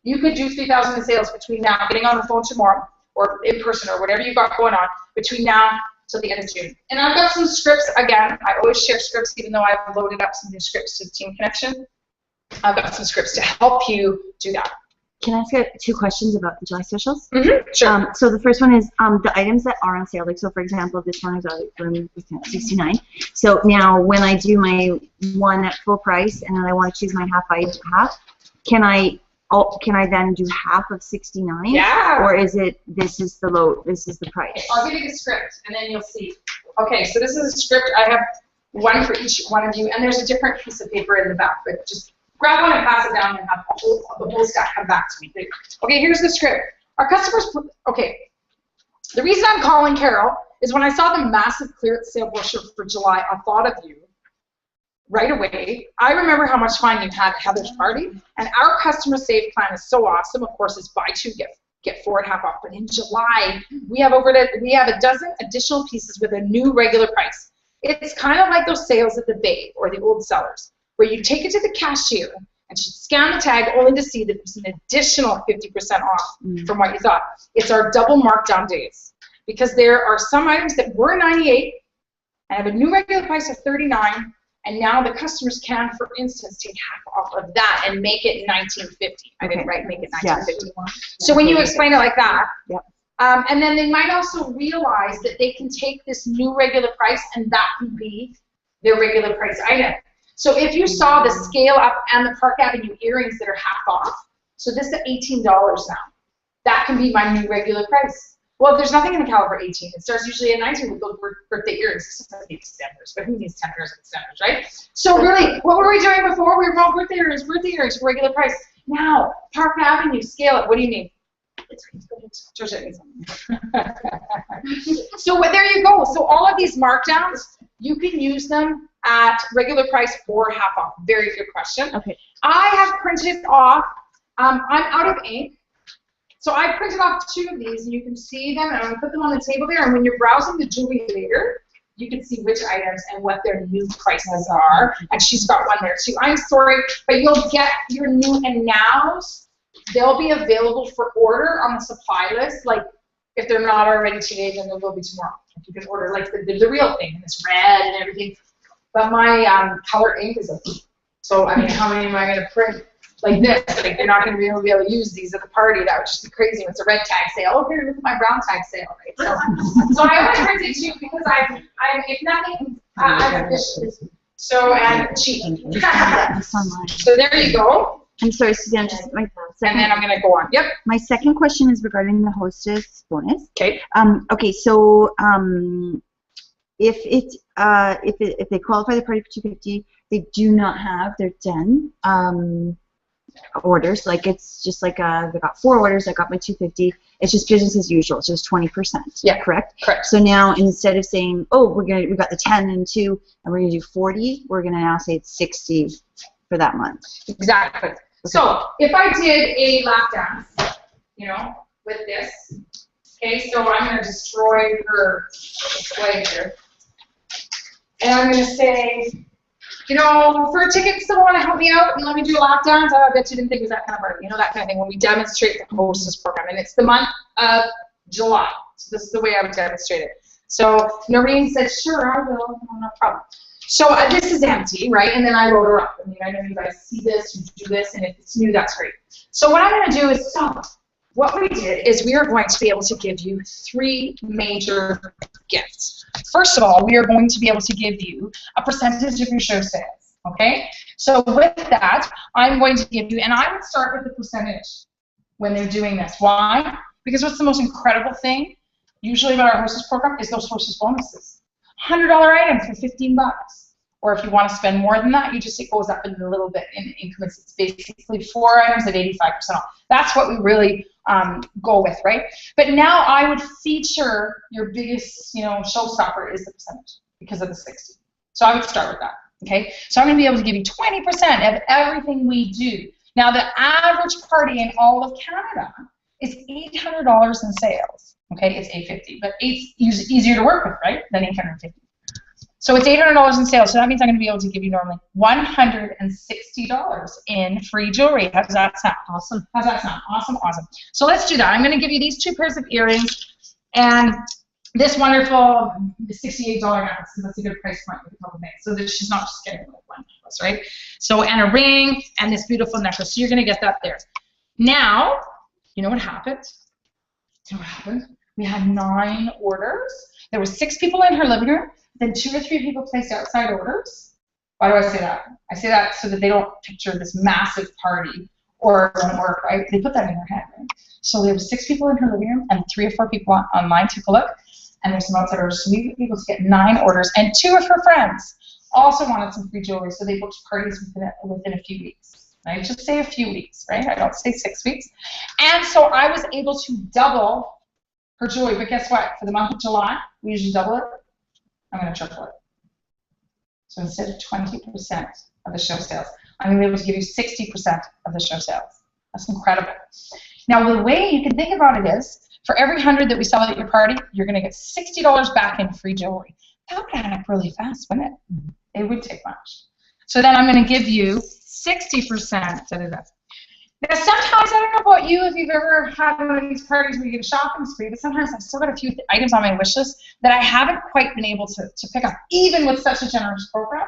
You could do $3,000 in sales between now, getting on the phone tomorrow, or in person, or whatever you've got going on, between now till the end of June. And I've got some scripts, again, I always share scripts, even though I've loaded up some new scripts to the Team Connection. I've got some scripts to help you do that. Can I ask 2 questions about the July specials? Mm-hmm, sure. So the first one is the items that are on sale. Like, so for example, this one is $69. So now when I do my one at full price and then I want to choose my half, can I then do half of 69? Yeah. Or is it this is the price? I'll give you the script and then you'll see. Okay, so this is a script. I have one for each one of you, and there's a different piece of paper in the back, but just grab one and pass it down and have the whole stack come back to me. Okay, here's the script. Our customers, okay, the reason I'm calling Carol is when I saw the massive clearance sale brochure for July, I thought of you right away. I remember how much fun you had at Heather's party, and our customer save plan is so awesome. Of course, it's buy 2, get 4 at half off. But in July, we have a dozen additional pieces with a new regular price. It's kind of like those sales at the Bay or the old sellers, where you take it to the cashier and she'd scan the tag only to see that there's an additional 50% off from what you thought. It's our double markdown days, because there are some items that were $98 and have a new regular price of $39, and now the customers can, for instance, take half off of that and make it $19.50. I didn't write make it $19.50. Yes. So when you explain it like that, yep. And then they might also realize that they can take this new regular price and that can be their regular price item. So if you saw the scale up and the Park Avenue earrings that are half off, so this is $18 now, that can be my new regular price. Well, there's nothing in the caliber 18. It starts usually at 19 with those birthday earrings. Sometimes they need extenders, but who needs 10 pairs of extenders, right? So really, what were we doing before? We were all birthday earrings for regular price. Now, Park Avenue, scale it. What do you need? So there you go. So all of these markdowns, you can use them at regular price or half off. Very good question. Okay. I have printed off, I'm out of ink, so I printed off 2 of these, and you can see them, and I'm going to put them on the table there, and when you're browsing the jewelry later, you can see which items and what their new prices are, and she's got one there too. I'm sorry, but you'll get your new and nows. They'll be available for order on the supply list. Like, if they're not already today, then they will be tomorrow. If you can order, like, the real thing, and it's red and everything. But my color ink is so, I mean, how many am I going to print like this? Like, you're not going to be able to use these at the party. That would just be crazy. It's a red tag sale. Oh, here, look at my brown tag sale, right? So I want to print it too, because I'm if nothing, I'm efficient. So, and cheap. So there you go. I'm sorry, Suzanne, just my second. And then I'm going to go on. Yep. My second question is regarding the hostess bonus. Okay. Okay, so if they qualify the party for $250, they do not have their 10 orders. Like, it's just like they got 4 orders. I got my $250. It's just business as usual. It's just 20%. Yeah. Correct. Correct. So now instead of saying, oh, we got the 10 and 2, and we're gonna do 40, we're gonna now say it's 60 for that month. Exactly. Okay. So if I did a lap dance, you know, with this, okay, so I'm going to destroy her display here. And I'm going to say, you know, for a ticket, someone want to help me out and let me do a lap dance? I bet you didn't think it was that kind of party, you know, that kind of thing, when we demonstrate the hostess program. And it's the month of July. So this is the way I would demonstrate it. So Noreen said, sure, I will, no problem. So this is empty, right? And then I load her up. I mean, I know you guys see this, you do this, and if it's new, that's great. So what I'm going to do is, what we did is we are going to be able to give you 3 major gifts. First of all, we are going to be able to give you a percentage of your show sales, okay? So with that, I'm going to give you, and I would start with the percentage when they're doing this. Why? Because what's the most incredible thing usually about our hostess program is those hostess bonuses. $100 item for 15 bucks. Or if you want to spend more than that, it goes up in a little bit in increments. It's basically 4 items at 85% off. That's what we really go with, right? But now I would feature your biggest, showstopper is the percentage because of the 60. So I would start with that, okay? So I'm going to be able to give you 20% of everything we do. Now the average party in all of Canada is $800 in sales. Okay, it's $850, but $8's easier to work with, right, than $850. So it's $800 in sales, so that means I'm going to be able to give you normally $160 in free jewelry. How does that sound? Awesome. How's that sound? Awesome, awesome. So let's do that. I'm going to give you these 2 pairs of earrings and this wonderful $68 necklace, because that's a good price point with a couple things. So that she's not just getting like one necklace, right? So, and a ring and this beautiful necklace. So you're going to get that there. Now, you know what happened? You know what happened? We had 9 orders. There were 6 people in her living room. Then 2 or 3 people placed outside orders. Why do I say that? I say that so that they don't picture this massive party or it won't work, right? They put that in their head, right? So there were 6 people in her living room and 3 or 4 people online took a look. And there's some outside orders. So we were able to get 9 orders. And 2 of her friends also wanted some free jewelry. So they booked parties within a few weeks. I just say a few weeks, right? I don't say 6 weeks. And so I was able to double her jewelry. But guess what? For the month of July, we usually double it. I'm going to triple it. So instead of 20% of the show sales, I'm going to be able to give you 60% of the show sales. That's incredible. Now, the way you can think about it is, for every 100 that we sell at your party, you're going to get $60 back in free jewelry. That would add up really fast, wouldn't it? It would take much. So then I'm going to give you 60%. Now, sometimes, I don't know about you, if you've ever had one of these parties where you get a shopping spree, but sometimes I've still got a few items on my wish list that I haven't quite been able to pick up, even with such a generous program.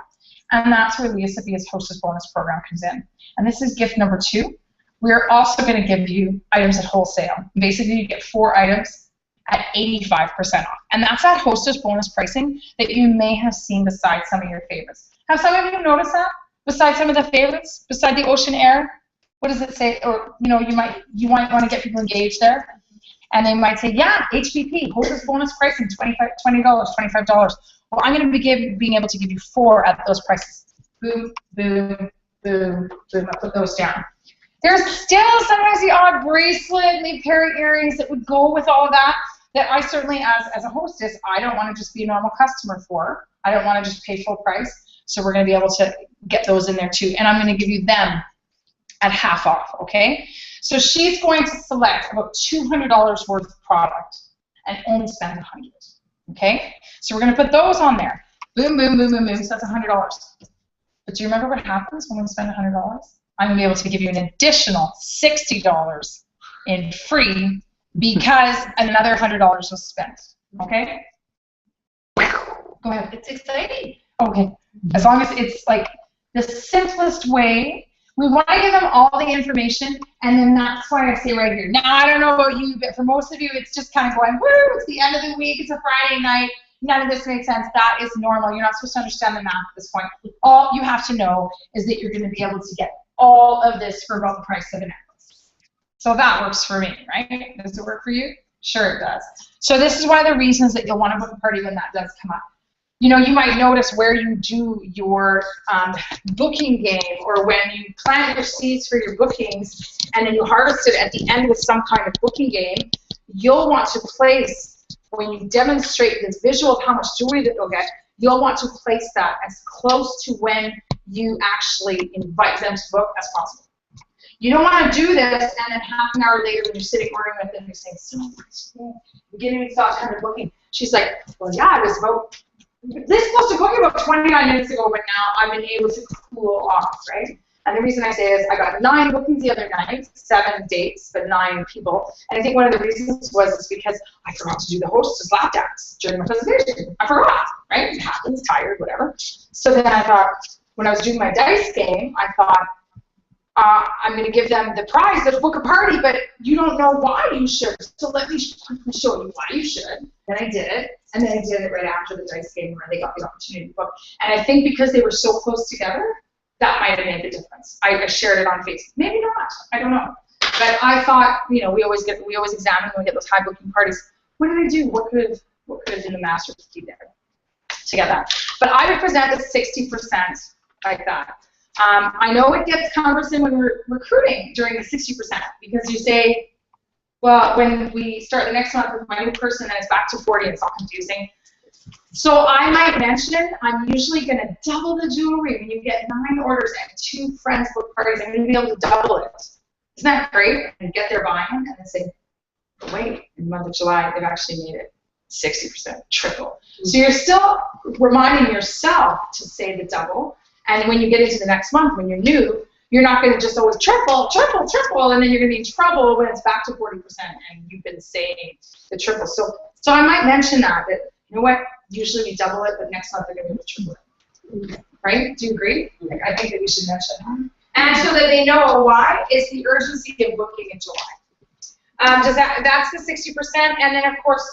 And that's where Leah Sophia's Hostess Bonus program comes in. And this is gift number 2. We're also going to give you items at wholesale. Basically, you get 4 items at 85% off. And that's that Hostess Bonus pricing that you may have seen beside some of your favorites. Have some of you noticed that? Beside some of the favorites? Beside the Ocean Air? What does it say? Or, you might want to get people engaged there. And they might say, yeah, HBP, Hostess Bonus pricing, $20, $25. Well, I'm going to be being able to give you 4 at those prices. Boom, boom, boom, boom. I put those down. There's still sometimes the odd bracelet and the pair of earrings that would go with all of that I certainly, as a hostess, I don't want to just be a normal customer for. I don't want to just pay full price. So we're going to be able to get those in there too. And I'm going to give you them at half off, okay? So she's going to select about $200 worth of product and only spend $100, okay? So we're going to put those on there. Boom, boom, boom, boom, boom. So that's $100. But do you remember what happens when we spend $100? I'm going to be able to give you an additional $60 in free because another $100 was spent, okay? Go ahead. It's exciting. Okay. As long as it's like the simplest way. We want to give them all the information, and then that's why I say right here. Now, I don't know about you, but for most of you, it's just kind of going, woo, it's the end of the week, it's a Friday night, none of this makes sense. That is normal. You're not supposed to understand the math at this point. All you have to know is that you're going to be able to get all of this for about the price of a necklace. So that works for me, right? Does it work for you? Sure it does. So this is one of the reasons that you'll want to book a party when that does come up. You know, you might notice where you do your booking game, or when you plant your seeds for your bookings and then you harvest it at the end with some kind of booking game, you'll want to place, when you demonstrate this visual of how much jewelry that you'll get, you'll want to place that as close to when you actually invite them to book as possible. You don't want to do this and then half an hour later when you're sitting ordering with them, you're saying, so much, you didn't even start time to booking. She's like, well, yeah, I was this was supposed to book about 29 minutes ago, but now I've been able to cool off, right? And the reason I say is I got 9 bookings the other night, 7 dates, but 9 people. And I think one of the reasons was because I forgot to do the hostess lap dance during my presentation. I forgot, right? It happens, tired, whatever. So then I thought, when I was doing my dice game, I thought, I'm going to give them the prize of book a party, but you don't know why you should. So let me show you why you should. Then I did it, and then I did it right after the dice game where they got the opportunity to book. And I think because they were so close together, that might have made the difference. I shared it on Facebook. Maybe not. I don't know. But I thought, we always examine when we get those high booking parties. What did I do? What could have been the master key there to get that? But I would present the 60% like that. I know it gets cumbersome when we're recruiting during the 60% because you say, well, when we start the next month with my new person and it's back to 40, it's all confusing. So I might mention I'm usually going to double the jewelry. When you get 9 orders and 2 friends book parties, I'm going to be able to double it. Isn't that great? And get their buy-in and then say, wait, in the month of July, they've actually made it 60%, triple. So you're still reminding yourself to say the double. And when you get into the next month, when you're new, you're not going to just always triple, and then you're going to be in trouble when it's back to 40% and you've been saying the triple. So I might mention that you know what, usually we double it, but next month they're going to be triple it. Right? Do you agree? I think that we should mention that. And so that they know why is the urgency of booking in July. That's the 60%, and then of course,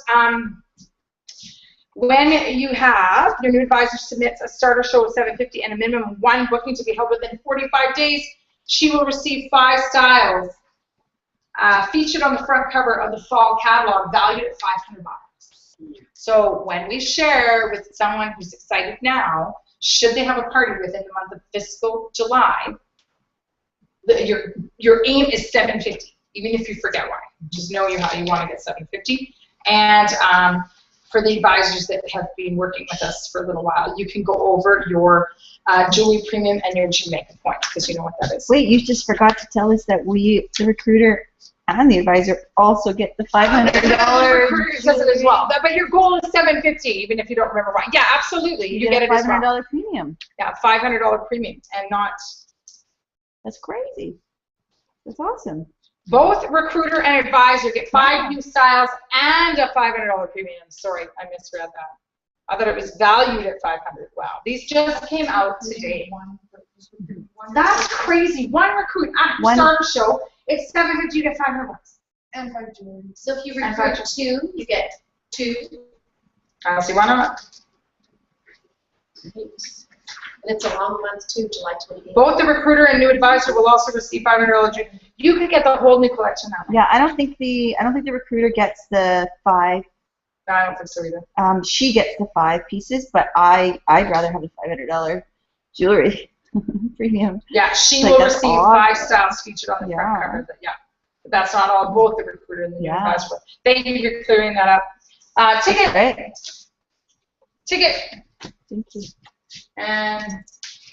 when you have your new advisor submits a starter show of $750 and a minimum of 1 booking to be held within 45 days, she will receive 5 styles featured on the front cover of the fall catalog, valued at $500. So when we share with someone who's excited now, should they have a party within the month of fiscal July, your aim is $750, even if you forget why. Just know you want to get $750. And for the advisors that have been working with us for a little while, you can go over your jewelry premium and your Jamaica points, because you know what that is. Wait, you just forgot to tell us that the recruiter and the advisor also get the $500. The recruiter does it as well. But your goal is $750, even if you don't remember why. Yeah, absolutely. You get it as well. $500 premium. Yeah, $500 premium, and not. That's crazy. That's awesome. Both recruiter and advisor get 5 new styles and a $500 premium. Sorry, I misread that. I thought it was valued at $500. Wow, these just came out today. That's crazy. One recruit at the starter show, it's $750 to $500. And 5 jewelry. So if you recruit 2, you get 2. I don't see why not. And it's a long month too, July 28th. Both the recruiter and new advisor will also receive $500. You could get the whole new collection now. Yeah, I don't think the recruiter gets the 5. No, I don't think so either. She gets the 5 pieces, but I'd rather have the $500 jewelry premium. Yeah, she will receive 5 styles featured on the front cover. But yeah, but that's not all. Both the recruiter and the new advisor. Thank you for clearing that up. Ticket. Thank you. And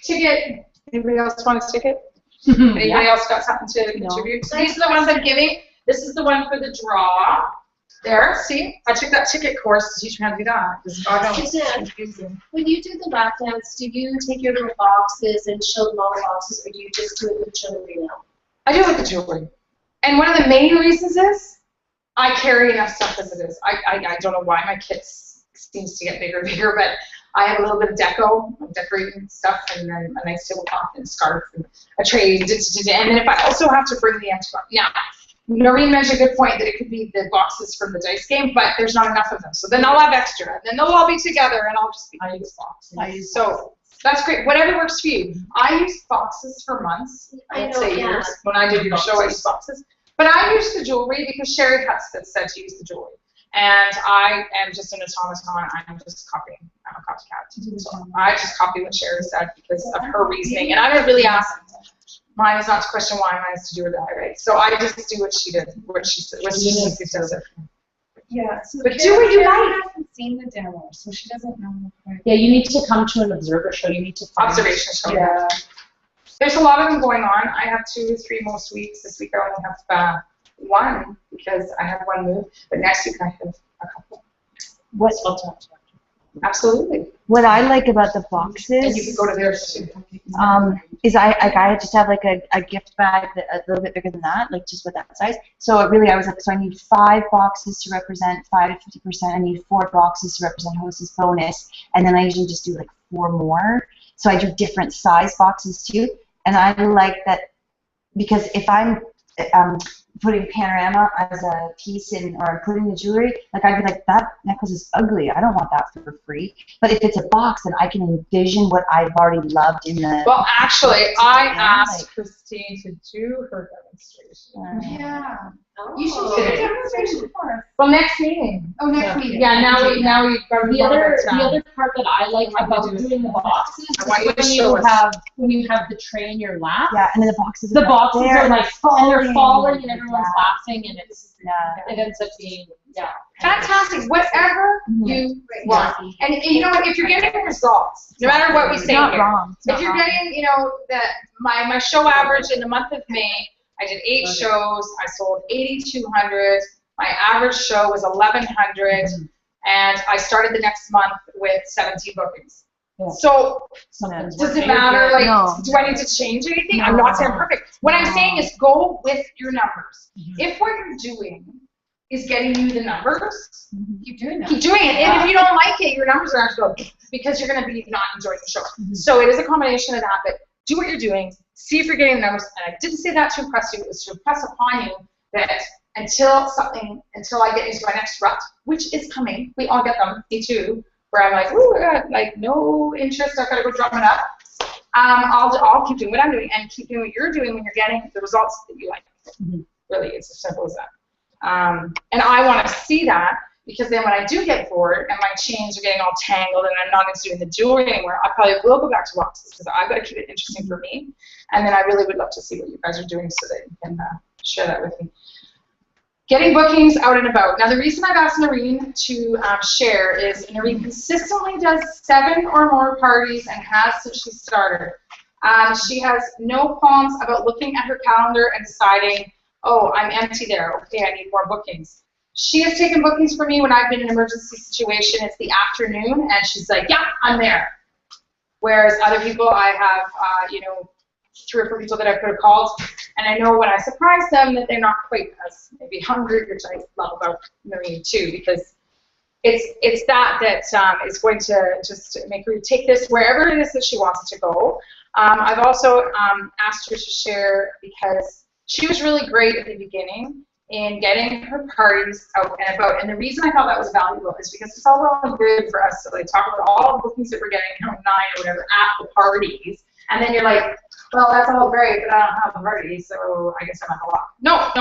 ticket. Anybody else want a ticket? Anybody else got something to contribute? So these are the ones I'm giving. This is the one for the draw. There, see? I took that ticket course to teach me how to do that. Susan, when you do the lap dance, do you take your little boxes and show them all the boxes, or do you just do it with jewelry now? I do it with the jewelry. And one of the main reasons is I carry enough stuff as it is. I don't know why my kit seems to get bigger and bigger, but I have a little bit of decorating stuff, and then a nice tablecloth and a scarf and a tray, and then if I also have to bring the empty box. Now, Noreen mentioned a good point that it could be the boxes from the dice game, but there's not enough of them. So then I'll have extra, and then they'll all be together, and I'll just use boxes. So that's great. Whatever works for you. I used boxes for months. I'd say years. When I did your show, I used boxes. But I used the jewelry because Sherry Hudson said to use the jewelry. And I am just an automaton. I'm just copying. I'm a copycat. So I just copy what Sherry said because of her reasoning. And I don't really ask. Mine is not to question why, mine is to do or die, right? So I just do what she did, what she said, what she says. Yeah. So but do what you like. She hasn't seen the demo, so she doesn't know. Yeah, you need to come to an observer show. You need to observation show. Yeah. There's a lot of them going on. I have 2 or 3 most weeks. This week I only have 1 because I have 1 move, but next week I have a couple. Absolutely. What I like about the And you boxes can go to theirs too. is I just have like a gift bag that a little bit bigger than that, like just with that size. So it really, I was like, so I need 5 boxes to represent 5 to 50%. I need 4 boxes to represent hostess bonus, and then I usually just do like 4 more. So I do different size boxes too, and I like that because if I'm putting panorama as a piece in, or I'm putting the jewelry, like I'd be like, that necklace is ugly. I don't want that for free. But if it's a box, then I can envision what I've already loved in the. Well, actually, I asked Christine to do her demonstration. Yeah. Oh. You should do a demonstration for us. Well, next meeting. Oh, next meeting. Yeah, now we've got to The other part that I like about doing the boxes I want you to is show us. when you have the tray in your lap. Yeah, and then the boxes. The boxes there, are like and they're falling and Yeah. everyone's laughing and Yeah. it ends up being Fantastic. Whatever you want. And you know what? If you're getting results, no matter what we It's say not here, wrong. It's if not you're wrong. getting, you know, that my show average in the month of May, I did 8 shows. I sold 8,200. My average show was 1,100, and I started the next month with 17 bookings. Yeah. So something's does it working. matter? Like, No. do I need to change anything? I'm not saying I'm perfect. What I'm saying is go with your numbers. If what you're doing is getting you the numbers, Keep doing that. keep doing it. And if you don't like it, your numbers are going to go because you're going to be not enjoying the show. So it is a combination of that. But do what you're doing. See if you're getting the numbers. And I didn't say that to impress you. It was to impress upon you that until I get into my next rut, which is coming, we all get them, me too, where I'm like, ooh, I got like no interest, I've got to go drum it up. I'll keep doing what I'm doing and keep doing what you're doing when you're getting the results that you like. Really, it's as simple as that. And I want to see that because then when I do get bored and my chains are getting all tangled and I'm not into doing the jewelry anymore, I probably will go back to boxes because I've got to keep it interesting for me. And then I really would love to see what you guys are doing so that you can share that with me. Getting bookings out and about. Now, the reason I've asked Noreen to share is Noreen consistently does 7 or more parties and has since she started. She has no qualms about looking at her calendar and deciding, oh, I'm empty there. Okay, I need more bookings. She has taken bookings for me when I've been in an emergency situation. It's the afternoon, and she's like, yeah, I'm there. Whereas other people, I have, 3 or 4 people that I could have called, and I know when I surprise them that they're not quite as maybe hungry, which I love about Noreen too, because it's that is going to just make her take this wherever it is that she wants it to go. I've also asked her to share because she was really great at the beginning in getting her parties out and about. And the reason I thought that was valuable is because it's all well and good for us to like talk about all the bookings that we're getting from 9 or whatever at the parties. And then you're like, well, that's all great, but I don't have a party, so I guess I'm at a lot. No.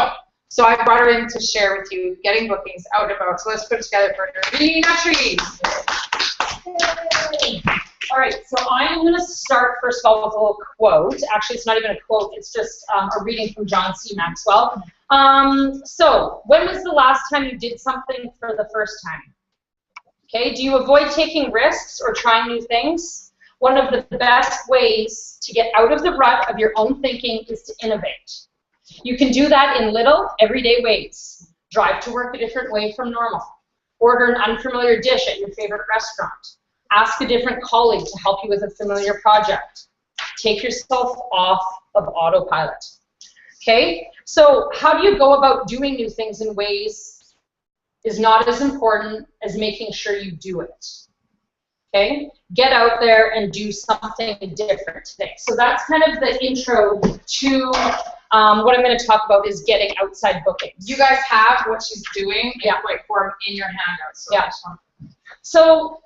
So I brought her in to share with you getting bookings out and about. So let's put it together for Noreen Trees. All right, so I'm going to start first of all with a little quote. Actually, it's not even a quote. It's just a reading from John C. Maxwell. So when was the last time you did something for the first time? Okay, do you avoid taking risks or trying new things? One of the best ways to get out of the rut of your own thinking is to innovate. You can do that in little, everyday ways. Drive to work a different way from normal. Order an unfamiliar dish at your favorite restaurant. Ask a different colleague to help you with a familiar project. Take yourself off of autopilot. Okay? So how do you go about doing new things in ways is not as important as making sure you do it. Okay? Get out there and do something different today. So that's kind of the intro to what I'm going to talk about is getting outside bookings. You guys have what she's doing in white form in your handouts. So yeah. So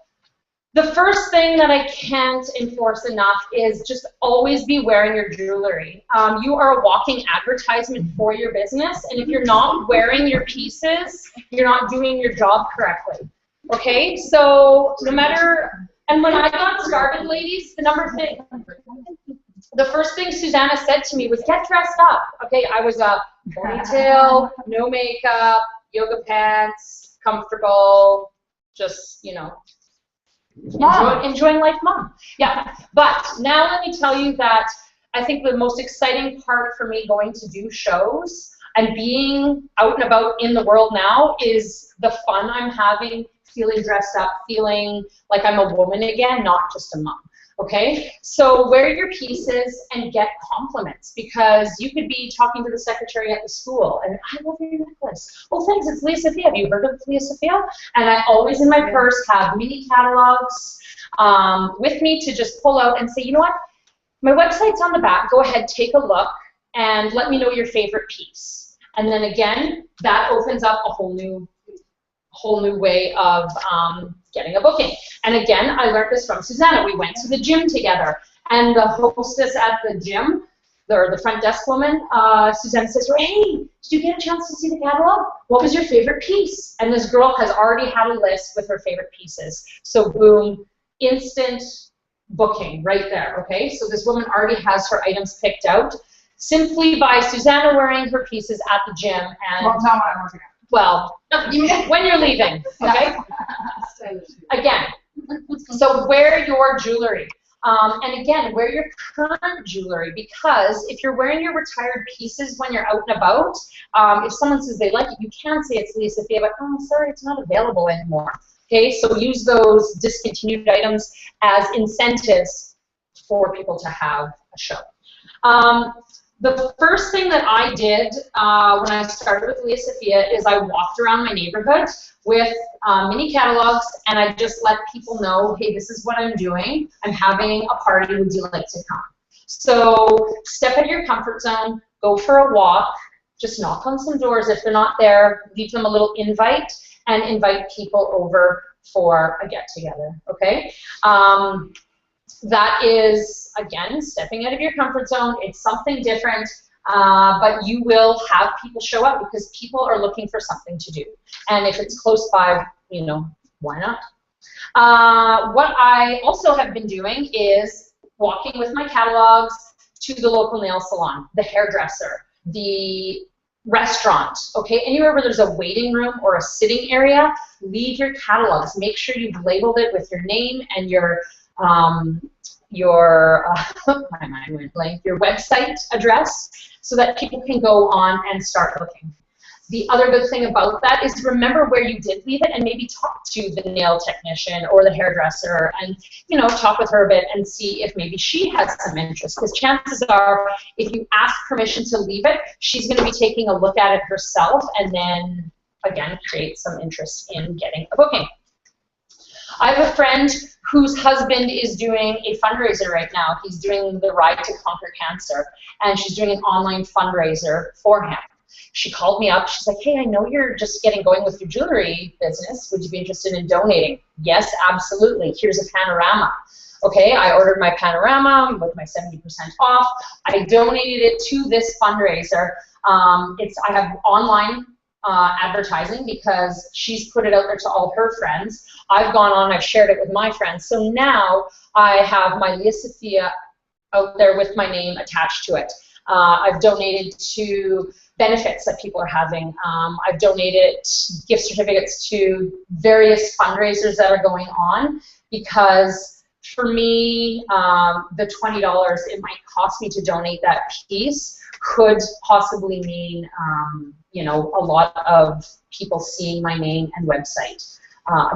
the first thing that I can't enforce enough is just always be wearing your jewelry. You are a walking advertisement for your business, and if you're not wearing your pieces, you're not doing your job correctly. Okay, so no matter, and when I got started, ladies, the first thing Susanna said to me was, get dressed up. Okay, I was a ponytail, no makeup, yoga pants, comfortable, just, enjoying life mom. Yeah, but now let me tell you that I think the most exciting part for me going to do shows and being out and about in the world now is the fun I'm having feeling dressed up, feeling like I'm a woman again, not just a mom. Okay, so wear your pieces and get compliments, because you could be talking to the secretary at the school and I love your necklace. Oh, thanks, it's Leah Sophia. Have you heard of Leah Sophia? And I always in my purse have mini catalogs with me to just pull out and say, you know what, my website's on the back. Go ahead, take a look, and let me know your favorite piece. And then again, that opens up a whole new way of getting a booking. And again, I learned this from Susanna. We went to the gym together, and the hostess at the gym, or the front desk woman, Susanna says, hey, did you get a chance to see the catalog? What was your favorite piece? And this girl has already had a list with her favorite pieces. So boom, instant booking right there, okay? So this woman already has her items picked out simply by Susanna wearing her pieces at the gym. And Well, not when I'm working out. well, when you're leaving, okay? Again, so wear your jewelry. And again, wear your current jewelry, because if you're wearing your retired pieces when you're out and about, if someone says they like it, you can say it's Leah Sophia, but oh, sorry, it's not available anymore. Okay, so use those discontinued items as incentives for people to have a show. The first thing that I did when I started with Leah Sophia is I walked around my neighborhood with mini catalogs, and I just let people know, hey, this is what I'm doing. I'm having a party. Would you like to come? So step out of your comfort zone, go for a walk, just knock on some doors. If they're not there, leave them a little invite, and invite people over for a get-together, okay? That is, again, stepping out of your comfort zone. It's something different, but you will have people show up because people are looking for something to do. And if it's close by, you know, why not? What I also have been doing is walking with my catalogs to the local nail salon, the hairdresser, the restaurant, okay? Anywhere where there's a waiting room or a sitting area, leave your catalogs. Make sure you've labeled it with your name and your my mind went blank, your website address, so that people can go on and start looking. The other good thing about that is remember where you did leave it, and maybe talk to the nail technician or the hairdresser, and talk with her a bit and see if maybe she has some interest, because chances are if you ask permission to leave it, she's going to be taking a look at it herself and then again create some interest in getting a booking. I have a friend whose husband is doing a fundraiser right now. He's doing the Ride to Conquer Cancer, and she's doing an online fundraiser for him. She called me up. She's like, hey, I know you're just getting going with your jewelry business. Would you be interested in donating? Yes, absolutely. Here's a panorama. Okay, I ordered my panorama with my 70% off. I donated it to this fundraiser. I have online advertising because she's put it out there to all her friends. I've gone on, I've shared it with my friends. So now I have my Leah Sophia out there with my name attached to it. I've donated to benefits that people are having. I've donated gift certificates to various fundraisers that are going on, because for me, the $20 it might cost me to donate that piece could possibly mean a lot of people seeing my name and website.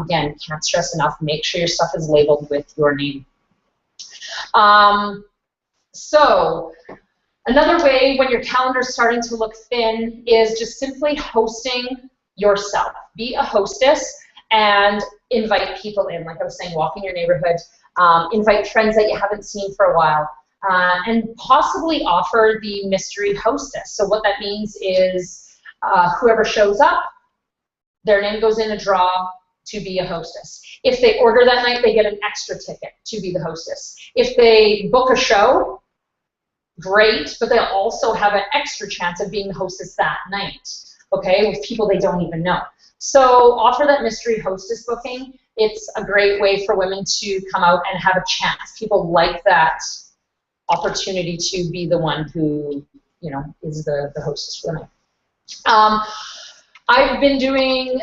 Again, can't stress enough, make sure your stuff is labeled with your name. So another way when your calendar is starting to look thin is just simply hosting yourself. Be a hostess and invite people in. Like I was saying, walk in your neighborhood, invite friends that you haven't seen for a while, and possibly offer the mystery hostess. So what that means is whoever shows up, their name goes in a draw to be a hostess. If they order that night, they get an extra ticket to be the hostess. If they book a show, great, but they'll also have an extra chance of being the hostess that night, okay, with people they don't even know. So offer that mystery hostess booking. It's a great way for women to come out and have a chance. People like that opportunity to be the one who, is the hostess for the night. I've been doing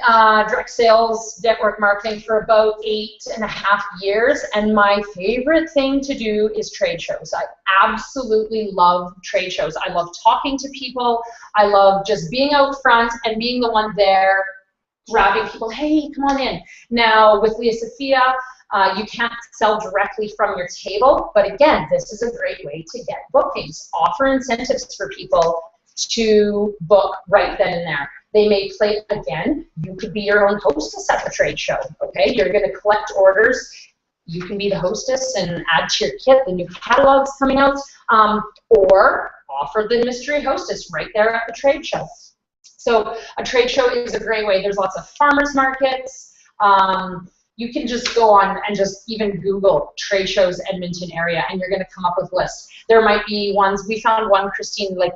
direct sales network marketing for about 8.5 years, and my favorite thing to do is trade shows. I absolutely love trade shows. I love talking to people. I love just being out front and being the one there grabbing people, hey, come on in. Now, with Leah Sophia, you can't sell directly from your table, but again, this is a great way to get bookings. Offer incentives for people to book right then and there. They may play, again, you could be your own hostess at the trade show, okay? You're going to collect orders. You can be the hostess and add to your kit the new catalogs coming out, or offer the mystery hostess right there at the trade show. So a trade show is a great way. There's lots of farmers markets. You can just go on and just even Google trade shows Edmonton area, and you're going to come up with lists. There might be ones. We found one, Christine, like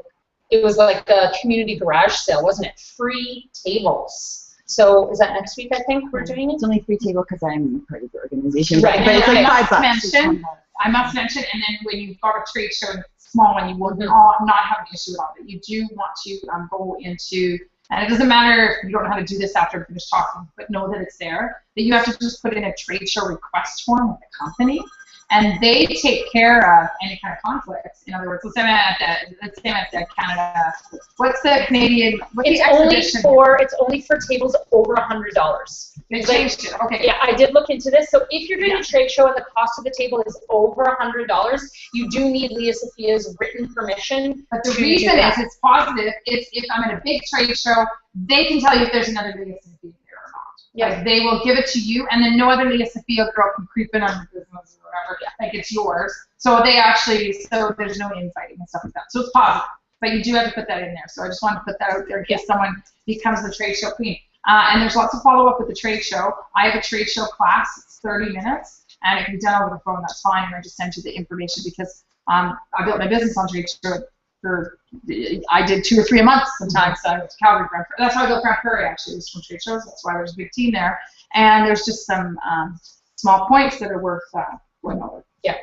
it was like a community garage sale, wasn't it? Free tables. So is that next week? I think we're doing it. It's only free table because I'm part of the organization. Right. But it's like $5. I must mention, and then when you've got a trade show, small one, you will not have an issue with all that. You do want to go into, and it doesn't matter if you don't know how to do this after I finish talking, but know that it's there, that you have to just put in a trade show request form with the company, and they take care of any kind of conflicts. In other words, let's say I'm at the Canada, what's the Canadian, what's It's the only exhibition? it's only for tables over $100. They changed it, okay. Yeah, I did look into this. So if you're doing a trade show and the cost of the table is over $100, you do need Leah Sophia's written permission. But the reason is it's positive. It's if I'm at a big trade show, they can tell you if there's another Leah Sophia there or not. Yeah. Like they will give it to you, and then no other Leah Sophia girl can creep in on your business or whatever. Like it's yours. So they actually, so there's no infighting and stuff like that. So it's positive. But you do have to put that in there. So I just want to put that out there in case someone becomes the trade show queen. And there's lots of follow-up with the trade show. I have a trade show class. It's 30 minutes, and it can be done over the phone. That's fine. And I just send you the information because I built my business on trade show. I did 2 or 3 a month sometimes. I went to Calgary. That's how I built Grand Prairie, actually. It was from trade shows. That's why there's a big team there. And there's just some small points that are worth going over. Yeah.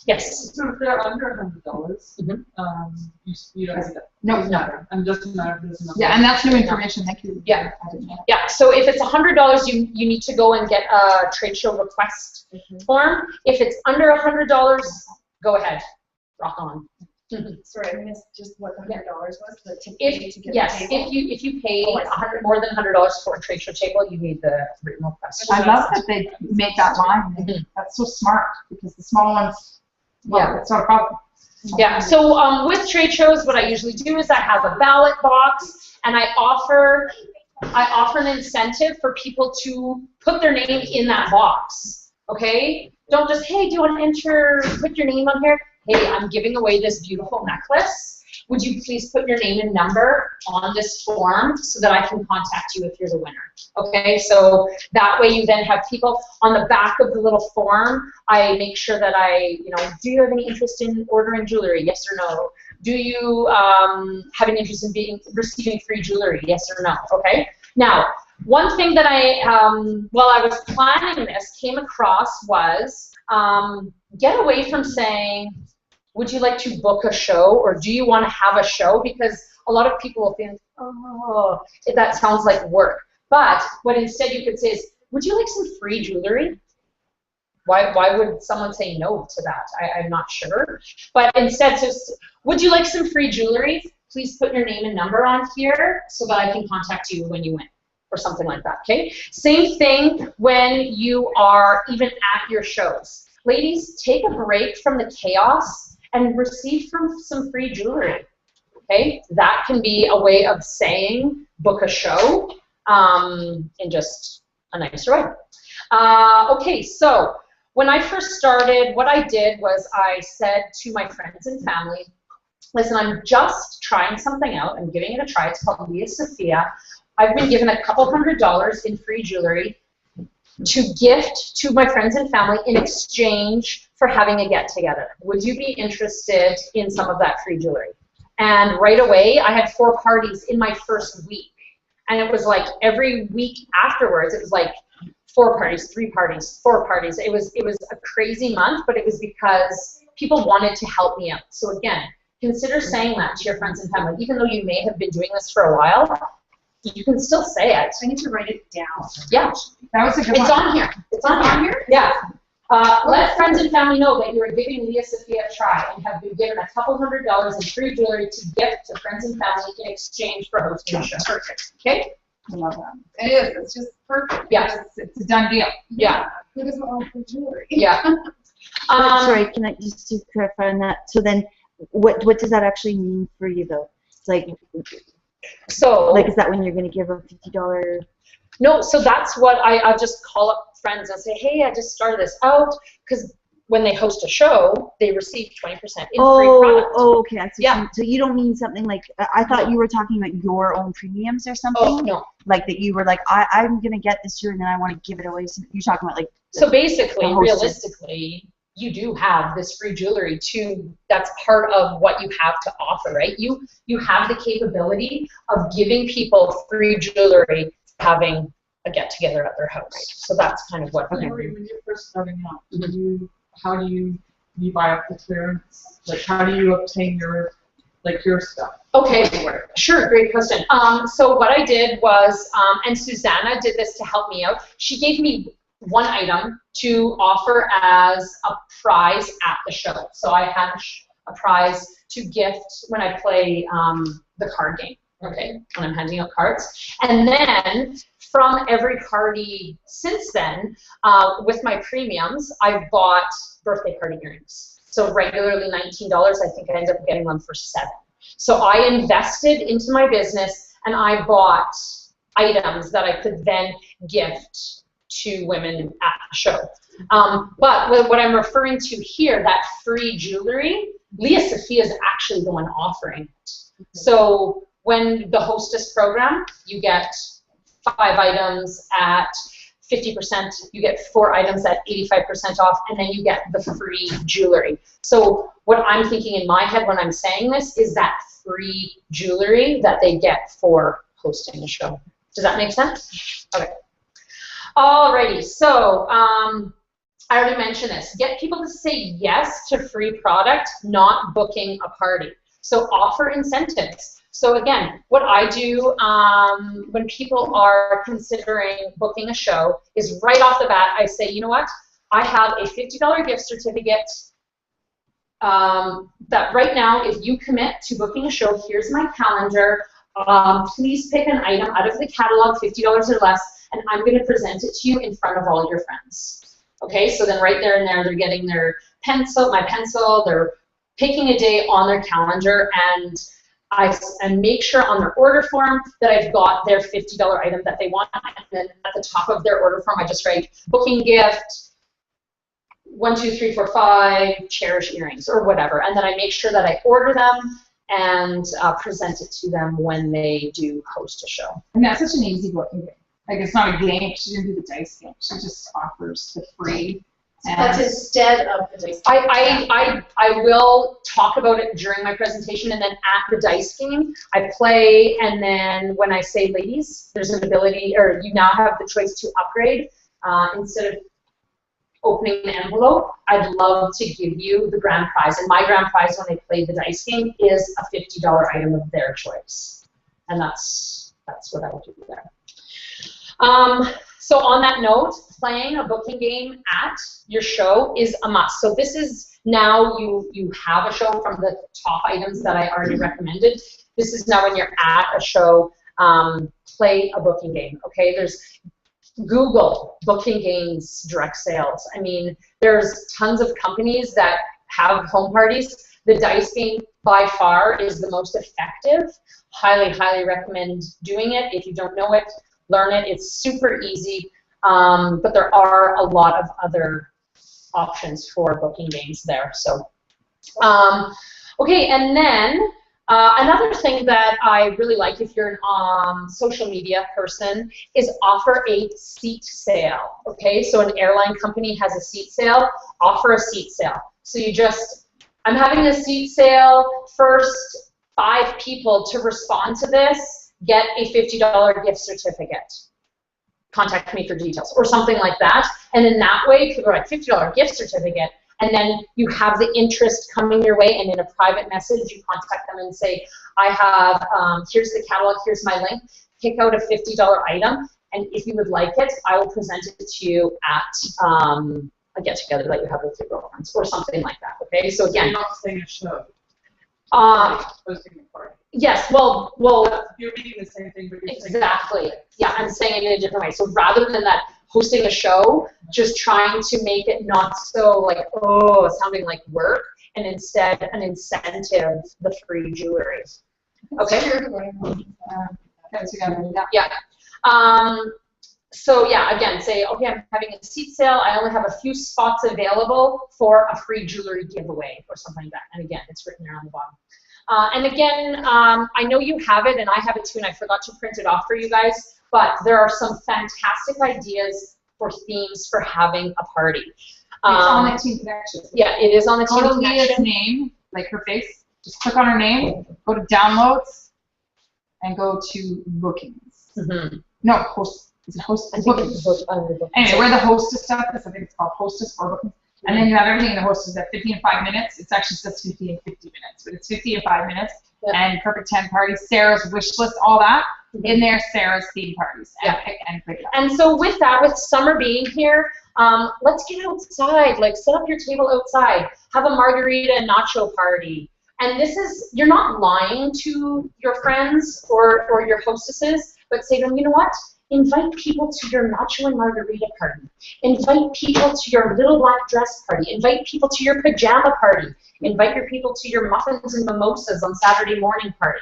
Yes. So if they're under $100, you don't have that. No, it's not. I'm just not. Yeah, and that's new information. Thank you. Yeah. I didn't know. Yeah, so if it's $100, you need to go and get a trade show request form. If it's under $100, go ahead. Rock on. Sorry, I missed just what the $100 was, but to If get yes, the table. if you pay more than $100 for a trade show table, you need the written request. I love that they make that line. That's so smart because the small ones, well, it's not a problem. Yeah, so with trade shows, what I usually do is I have a ballot box, and I offer an incentive for people to put their name in that box. Okay? Don't just, hey, do you want to enter, put your name on here? Hey, I'm giving away this beautiful necklace. Would you please put your name and number on this form so that I can contact you if you're the winner? Okay, so that way you then have people on the back of the little form. I make sure that do you have any interest in ordering jewelry? Yes or no? Do you have an interest in receiving free jewelry? Yes or no? Okay. Now, one thing that while I was planning this, came across was get away from saying, would you like to book a show, or do you want to have a show? Because a lot of people will think, oh, that sounds like work. But what instead you could say is, would you like some free jewelry? Why would someone say no to that? I'm not sure. But instead, would you like some free jewelry? Please put your name and number on here so that I can contact you when you win, or something like that, okay? Same thing when you are even at your shows. Ladies, take a break from the chaos and receive some free jewelry, okay? That can be a way of saying book a show in just a nicer way. Okay, so when I first started, what I did was I said to my friends and family, listen, I'm just trying something out. I'm giving it a try. It's called Leah Sophia. I've been given a couple $100 in free jewelry to gift to my friends and family in exchange for having a get-together. Would you be interested in some of that free jewelry? And right away, I had 4 parties in my first week. And it was like every week afterwards, it was like 4 parties, 3 parties, 4 parties. It was a crazy month, but it was because people wanted to help me out. So again, consider saying that to your friends and family. Even though you may have been doing this for a while, you can still say it. I need to write it down. Yeah. That was a good one. It's on here. It's on here? Yeah. Let friends and family know that you are giving Leah Sophia a try and have been given a couple $100 in free jewelry to gift to friends and family in exchange for hosting a show. Perfect. Okay? I love that. It is. It's just perfect. Yeah. It's a done deal. Yeah. Who doesn't offer jewelry? Yeah. Sorry, can I just to clarify on that? So then, what does that actually mean for you though? It's like So is that when you're going to give a $50? no, so that's what I'll just call up friends and say, hey, I just started this out, because when they host a show, they receive 20% in free product. Oh, okay. That's Yeah. So you don't mean something like I thought you were talking about your own premiums or something. Oh, no. Like that you were like I'm going to get this year and then I want to give it away. So you're talking about like. So basically, the hosted. realistically, you do have this free jewelry that's part of what you have to offer, right? You have the capability of giving people free jewelry, having a get together at their house. So that's kind of what. When you're first starting out, how do you buy up the clearance? Like, how do you obtain your stuff? Okay, sure, great question. So what I did was, and Susanna did this to help me out. She gave me one item to offer as a prize at the show. So I had a prize to gift when I play the card game. Okay, when I'm handing out cards, and then from every party since then, with my premiums, I've bought birthday party earrings. So regularly $19, I think I ended up getting them for $7. So I invested into my business and I bought items that I could then gift to women at the show. But what I'm referring to here, that free jewelry, Leah Sophia is actually the one offering it. So when the hostess program, you get 5 items at 50%, you get 4 items at 85% off, and then you get the free jewelry. So what I'm thinking in my head when I'm saying this is that free jewelry that they get for hosting the show. Does that make sense? Okay. Alrighty, so I already mentioned this. Get people to say yes to free product, not booking a party. So offer incentives. So again, what I do when people are considering booking a show is right off the bat, I say, you know what? I have a $50 gift certificate that right now, if you commit to booking a show, here's my calendar. Please pick an item out of the catalog, $50 or less, and I'm going to present it to you in front of all your friends. Okay, so then right there and there, they're getting their pencil, my pencil, they're picking a day on their calendar, and I make sure on their order form that I've got their $50 item that they want, and then at the top of their order form, I just write booking gift, 1, 2, 3, 4, 5, cherish earrings, or whatever, and then I make sure that I order them and present it to them when they do host a show. And that's such an easy booking game. Like, it's not a game. She didn't do the dice game. She just offers the free. That's instead of the dice. I will talk about it during my presentation, and then at the dice game, I play, and then when I say, ladies, there's an ability, or you now have the choice to upgrade. Instead of opening an envelope, I'd love to give you the grand prize. And my grand prize when they play the dice game is a $50 item of their choice. And that's what I would do there. So on that note, playing a booking game at your show is a must. So this is now you have a show from the top items that I already recommended. This is now when you're at a show, play a booking game. Okay, there's Google booking games, direct sales. I mean, there's tons of companies that have home parties. The dice game by far is the most effective. Highly, highly recommend doing it. If you don't know it, learn it. It's super easy, but there are a lot of other options for booking games there. So, okay, and then another thing that I really like if you're a social media person is offer a seat sale. Okay, so an airline company has a seat sale, offer a seat sale. So you just, I'm having a seat sale, first 5 people to respond to this get a $50 gift certificate. Contact me for details, or something like that. And in that way, people are like, $50 gift certificate, and then you have the interest coming your way, and in a private message, you contact them and say, I have, here's the catalog, here's my link, pick out a $50 item, and if you would like it, I will present it to you at a get-together that you have with your girlfriends, or something like that, okay? So again, You're not saying a show. hosting a party. Yes, well, You're reading the same thing, but you're exactly. Yeah, I'm saying it in a different way. So rather than that hosting a show, just trying to make it not so like, oh, sounding like work, and instead an incentive, the free jewelry. Okay? Yeah. So yeah, again, say, okay, I'm having a seat sale. I only have a few spots available for a free jewelry giveaway or something like that. And again, it's written there on the bottom. And again, I know you have it, and I have it too, and I forgot to print it off for you guys, but there are some fantastic ideas for themes for having a party. It's on the Team Connection. Yeah, it is on the Team Leah's Connection. name, like her face, just click on her name, go to Downloads, and go to Bookings. Mm-hmm. No, Host. Is it Host? Bookings. Anyway, where the hostess stuff is, I think it's called Hostess or Bookings. And then you have everything in the hostess at 50 and 5 minutes. It's actually just 50 and 50 minutes, but it's 50 and 5 minutes. Yeah. And Perfect 10 parties, Sarah's wish list, all that. In there, Sarah's theme parties. And Yeah. pick and click that. And so with that, with summer being here, let's get outside. Like, set up your table outside. Have a margarita and nacho party. And this is, you're not lying to your friends or your hostesses, but say to them, you know what? Invite people to your nacho and margarita party. Invite people to your little black dress party. Invite people to your pajama party. Invite your people to your muffins and mimosas on Saturday morning party.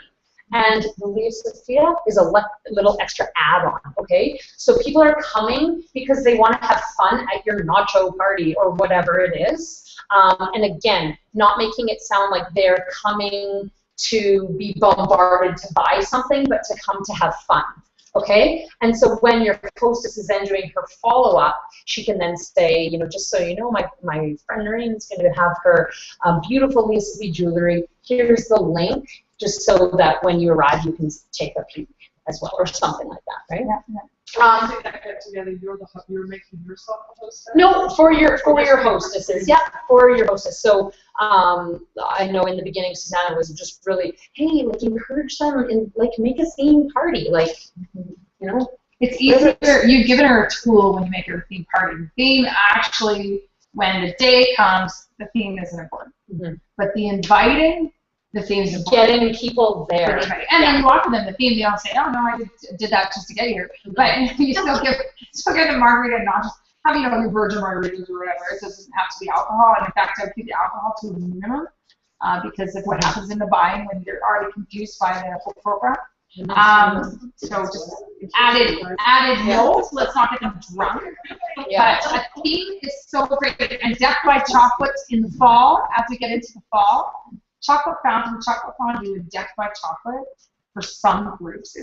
And the Leah Sophia is a little extra add-on, okay? So people are coming because they want to have fun at your nacho party or whatever it is. And again, not making it sound like they're coming to be bombarded to buy something, but to come to have fun. Okay, and so when your hostess is then doing her follow-up, she can then say, you know, just so you know, my friend Noreen is going to have her beautiful Leah Sophia jewelry. Here's the link, just so that when you arrive, you can take a peek as well, or something like that, right? Together, you're making yourself a hostess? No, for your hostesses. Yeah, for your hostess. So I know in the beginning Susanna was just really, hey, like encourage them and like make a theme party, like, you know. It's easier. You've given her a tool when you make her a theme party. The theme actually, when the day comes, the theme isn't important. Mm-hmm. But the inviting, the theme is important. Getting people there. And then you offer them the theme. They don't say, "Oh no, I did that just to get here." But you still give the margarita and not just have, you know, your virgin margaritas or whatever. It doesn't have to be alcohol. And in fact, I would keep the alcohol to a minimum because of what happens in the buying when you're already confused by the whole program. So just added notes. Let's not get them drunk. Yeah. But a theme is so great. And Death by Chocolate in the fall, as we get into the fall. Chocolate fountain, chocolate fondue, and Death by Chocolate for some groups.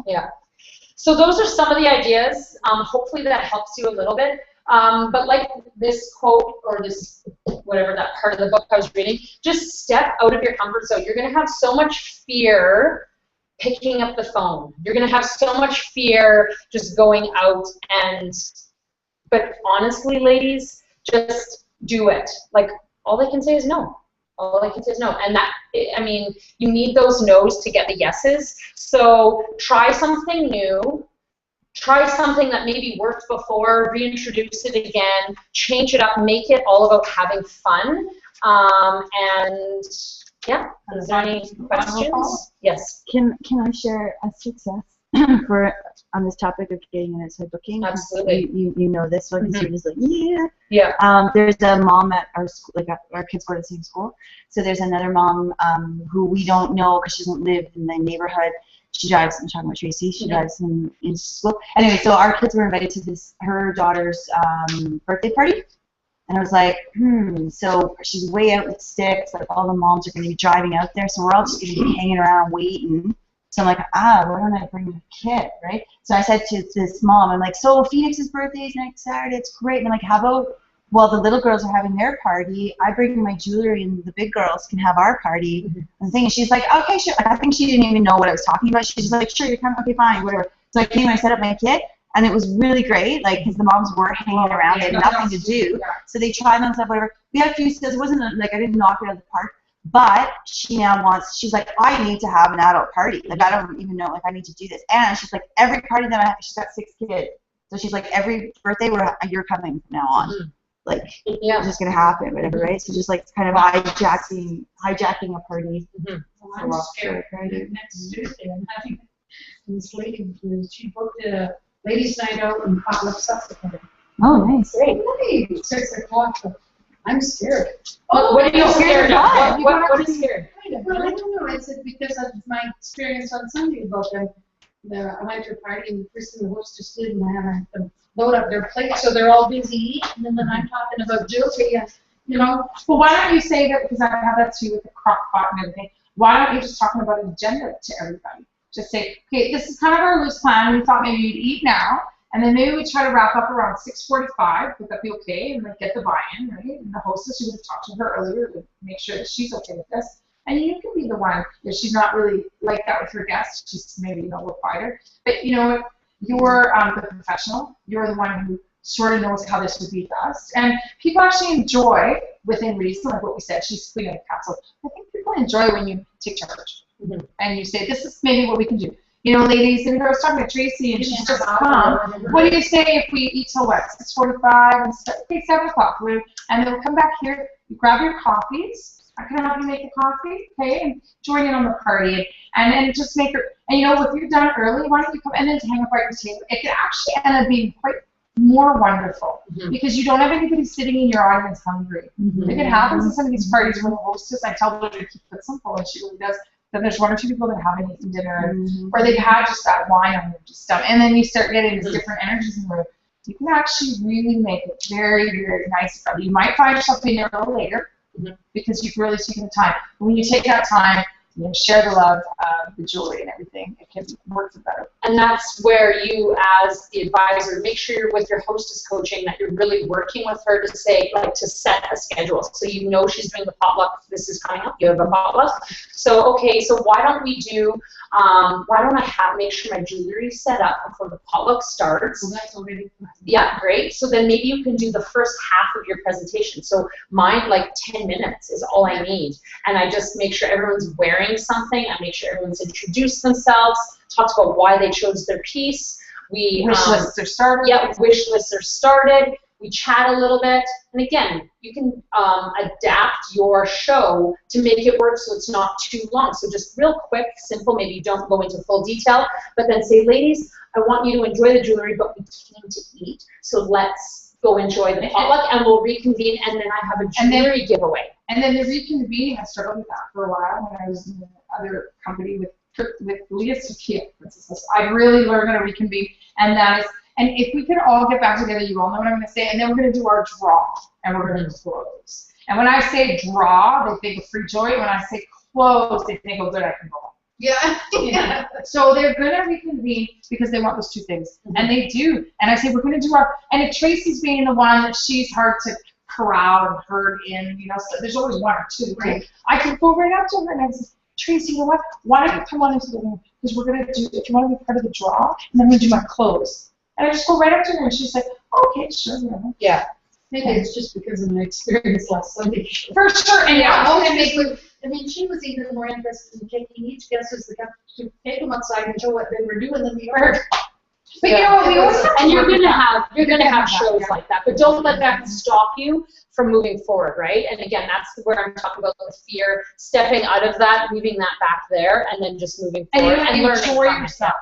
Yeah. So those are some of the ideas. Hopefully that helps you a little bit. But like this quote or this, whatever that part of the book I was reading, just step out of your comfort zone. You're going to have so much fear picking up the phone. You're going to have so much fear just going out but honestly, ladies, just do it. Like, all they can say is no. All I can say is no. And that, I mean, you need those no's to get the yeses. So try something new. Try something that maybe worked before. Reintroduce it again. Change it up. Make it all about having fun. And yeah, is there any questions? Yes. Can I share a success for on this topic of getting an outside booking? Absolutely. You know this one because you're just like, yeah. Yeah. There's a mom at our school, like our kids go to the same school. So there's another mom who we don't know because she doesn't live in the neighborhood. She drives, I'm talking about Tracy, she drives in school. Anyway, so our kids were invited to her daughter's birthday party. And I was like, so she's way out with sticks, like all the moms are going to be driving out there, so we're all just going to be hanging around waiting. So I'm like, why don't I bring the kid, right? So I said to this mom, I'm like, so Phoenix's birthday is next Saturday, it's great. And I'm like, how about, well, the little girls are having their party, I bring my jewelry and the big girls can have our party. And the thing is, she's like, okay, sure. I think she didn't even know what I was talking about. She's like, sure, you're coming, okay, fine, whatever. So I came and I set up my kit. And it was really great, like, because the moms were hanging around, they had nothing to do. So they tried on stuff, whatever. We had a few skills. It wasn't like I didn't knock it out of the park. But she now wants, she's like, I need to have an adult party. Like, I don't even know, like, I need to do this. And she's like, every party that I have, she's got 6 kids. So she's like, every birthday, you're coming from now on. like Yeah. it's just gonna happen, whatever, right? So just like kind of hijacking a party. Well, I'm scared. Next Tuesday, I'm having this lady, she booked a ladies' night out and potluck supper for me. Oh, nice. Great. Hey, 6 o'clock. I'm scared. What are you scared of? of? What is scared? Well, I don't know. I said because of my experience on Sunday about them. I went to a party and the person the hostess did, and I had to load up their plate, so they're all busy eating, and then I'm talking about jewelry and, you know. Well, why don't you say that, because I have that too with the crock pot and everything, why don't you just talk about an agenda to everybody? Just say, okay, this is kind of our loose plan. We thought maybe you'd eat now, and then maybe we try to wrap up around 6:45. Would that be okay? And like get the buy-in, right? And the hostess, you would have talked to her earlier to make sure that she's okay with this. And you can be the one, if she's not really like that with her guests, she's maybe, a little quieter. But you know what? You're the professional. You're the one who sort of knows how this would be best. And people actually enjoy, within reason, like what we said, she's queen of the castle. I think people enjoy when you take charge. And you say, this is maybe what we can do. Ladies, and I was talking to Tracy, and she's just come. What do you say if we eat till what, 6:45, and okay, 7 o'clock, and then we'll come back here, you grab your coffees. I can help you make the coffee, okay, and join in on the party, and then just make her. And if you're done early, why don't you come and then hang up at your table? It could actually end up being quite more wonderful because you don't have anybody sitting in your audience hungry. If it happens at some of these parties where the hostess, I tell them to keep it simple, and she really does. Then there's 1 or 2 people that haven't eaten dinner, or they've had just that wine on their stomach, and then you start getting these different energies in the room. You can actually really make it very, very nice. You might find yourself being there a little later because you've really taken the time. But when you take that time, share the love, the jewelry and everything, it can work better. And that's where you, as the advisor, make sure you're with your hostess coaching, that you're really working with her to say, to set a schedule. So she's doing the potluck, this is coming up, you have a potluck. So, okay, so why don't we do, why don't I make sure my jewelry is set up before the potluck starts? Well, that's already. Yeah, great. So then maybe you can do the first half of your presentation. So mine, 10 minutes is all I need. And I just make sure everyone's wearing something. I make sure everyone's introduced themselves, talked about why they chose their piece. We wish lists are started. Yeah, wish lists are started. We chat a little bit. And again, you can adapt your show to make it work so it's not too long. So just real quick, simple, maybe you don't go into full detail, but then say, ladies, I want you to enjoy the jewelry, but we came to eat. So let's go enjoy the potluck, and we'll reconvene, and then I have a jewelry giveaway. And then the reconvening, I struggled with that for a while when I was in the other company with Leah Sophia Princesses. I really learned how to reconvene, and that is, and if we could all get back together, you all know what I'm going to say, and then we're going to do our draw, and we're going to close. And when I say draw, they think of free jewelry. When I say close, they think, oh, good, I can go home. Yeah. So they're going to reconvene because they want those 2 things, and they do. And I say, we're going to do our, and if Tracy's being the one that she's hard to corral and herd in, so there's always 1 or 2, right? I can go right up to her and I say, Tracy, you know what? Why don't you come on into the room? Because we're going to do, if you want to be part of the draw, and then we do my close. And I just go right up to her and she's like, okay, sure. Yeah. Maybe it's just because of my experience last Sunday. For sure. And she was even more interested in taking each guest as the cup to take them outside and show what they were doing than we heard. But we always have, and you're gonna have shows like that, but don't let that stop you from moving forward, right? And again, that's where I'm talking about the fear, stepping out of that, leaving that back there, and then just moving forward and enjoy yourself.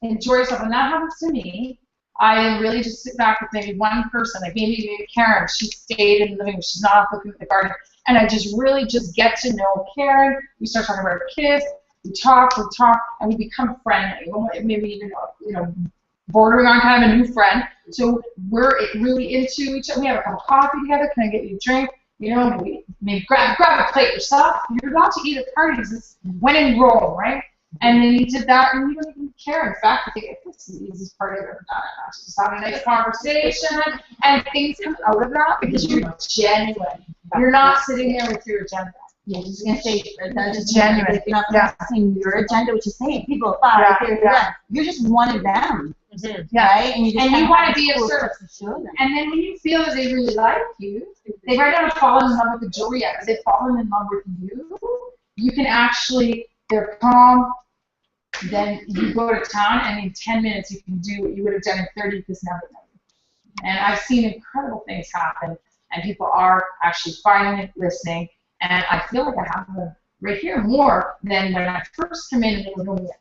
Enjoy yourself, and that happens to me. I really just sit back with maybe one person, like maybe Karen. She stayed in the living room. She's not off looking at the garden, and I just really just get to know Karen. We start talking about our kids. We talk, and we become friendly. Maybe even bordering on kind of a new friend. So we're really into each other. We have a cup of coffee together. Can I get you a drink? Maybe grab a plate yourself. You're allowed to eat at parties. It's when in Rome, right? And then he did that, and we don't even care. In fact, I think it's the easiest part I've ever done. Just have a nice conversation, and things come out of that because you're genuine. You're not sitting there with your agenda. Yeah, just gonna say that's genuine. You're not passing your agenda, which is saying people thought you're just one of them. Right? And you want to be of service. And then when you feel that they really like you, they might not have fallen in love with the jewelry yet, but they've fallen in love with you. You can actually, they're calm. Then you go to town, and in 10 minutes you can do what you would have done in 30 because now they know you. And I've seen incredible things happen, and people are actually finally listening. And I feel like I have them right here more than when I first came in and they were doing it.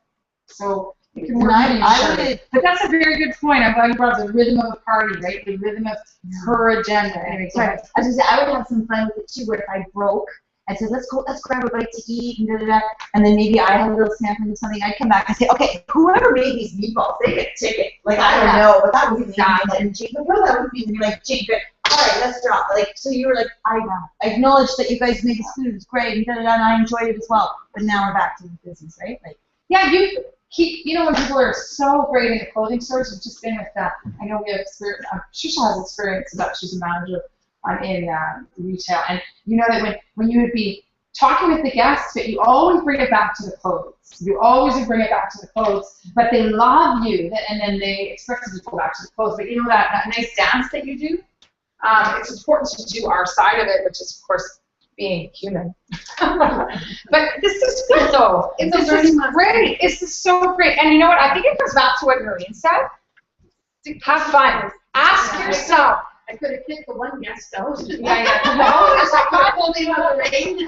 So it can work really short. But that's a very good point. I'm glad you brought up the rhythm of the party, right? The rhythm of her agenda. Anyway, so Right. I was gonna say, I would have some fun with it too, where if I broke, I said, let's grab a bite to eat, and da-da-da, and then maybe I had a little snack or something, I'd come back and say, okay, whoever made these meatballs, they get a ticket. Like, I don't know, but that was exactly like, Jake, but that would be like, Jake, all right, let's drop. Like, so you were like, I acknowledge that you guys made this food, it was great, and da-da-da, and I enjoyed it as well, but now we're back to the business, right? Like, yeah, you keep, you know, when people are so great in the clothing stores, we've just been with that. I know we have experience, Shusha has experience about, she's a manager in retail, and you know that when you would be talking with the guests, but you always bring it back to the clothes. You always bring it back to the clothes, but they love you, and then they expect you to go back to the clothes. But you know that nice dance that you do? It's important to do our side of it, which is, of course, being human. But this is good, though. This is great. This is so great. And you know what? I think it goes back to what Noreen said. Have fun. Ask yourself. I could have kicked the one guest out. Yeah. No, it's like not holding on the rain.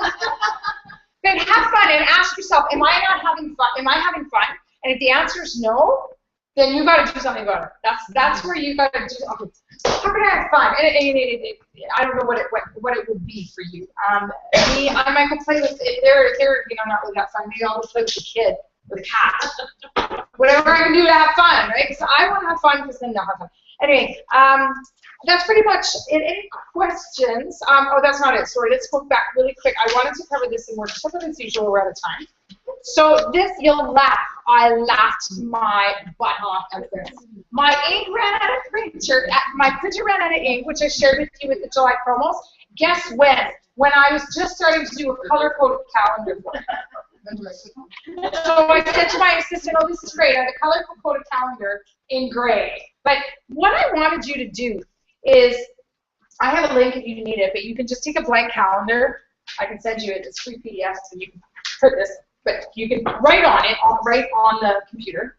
But have fun and ask yourself, am I not having fun? Am I having fun? And if the answer is no, then you got to do something about it. That's where you got to do. Okay, how can I have fun? And I don't know what it would be for you. Me, I might go play with. If they're not really that fun. Maybe I'll go play with the kid or the cat. Whatever I can do to have fun, right? Because I want to have fun, because then they'll have fun. Anyway, that's pretty much it. Any questions? Oh, that's not it. Sorry, let's go back really quick. I wanted to cover this in more detail, but as usual, we're out of time. So this, you'll laugh. I laughed my butt off at this. My ink ran out of printer. My printer ran out of ink, which I shared with you with the July promos. Guess when? When I was just starting to do a color-coded calendar for it. So I said to my assistant, oh, this is great. I have a color-coded calendar in gray. But what I wanted you to do is, I have a link if you need it, but you can just take a blank calendar. I can send you it. It's free PDF, so you can print this. But you can write on it, right on the computer.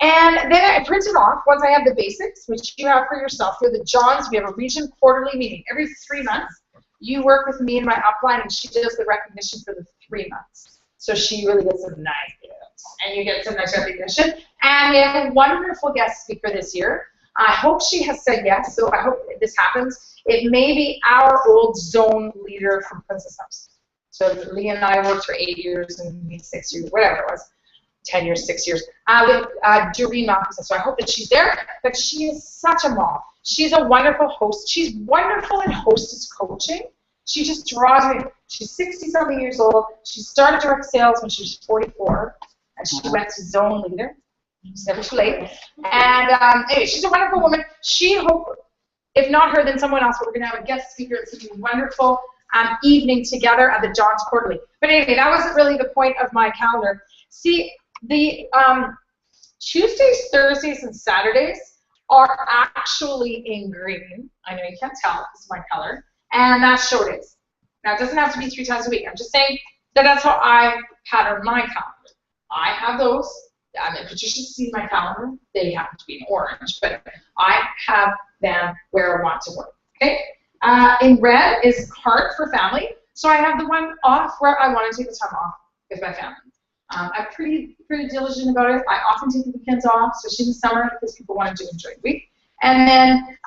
And then I print it off once I have the basics, which you have for yourself. For the Johns, we have a region quarterly meeting. Every 3 months, you work with me and my upline, and she does the recognition for the 3 months. So she really gets some nice gifts, and you get some nice recognition. And we have a wonderful guest speaker this year. I hope she has said yes, so I hope this happens. It may be our old zone leader from Princess House. So Lee and I worked for 8 years and me 6 years, whatever it was, 10 years, 6 years, with Doreen Malcolmson. So I hope that she's there. But she is such a mom. She's a wonderful host. She's wonderful in hostess coaching. She just draws me. She's 60-something years old. She started direct sales when she was 44, and she went to zone leader. It's never too late. And anyway, she's a wonderful woman. She hope, if not her, then someone else. But we're going to have a guest speaker. It's going to be wonderful. Evening together at the Johns Quarterly. But anyway, that wasn't really the point of my calendar. See, the Tuesdays, Thursdays, and Saturdays are actually in green. I know you can't tell, this is my color. And that's show days. Now, it doesn't have to be 3 times a week. I'm just saying that that's how I pattern my calendar. I have those. If Patricia sees my calendar, they happen to be in orange. But I have them where I want to work. Okay? In red is heart for family. So I have the one off where I want to take the time off with my family. I'm pretty diligent about it. I often take the weekends off, especially in the summer, because people want to enjoy the week. And then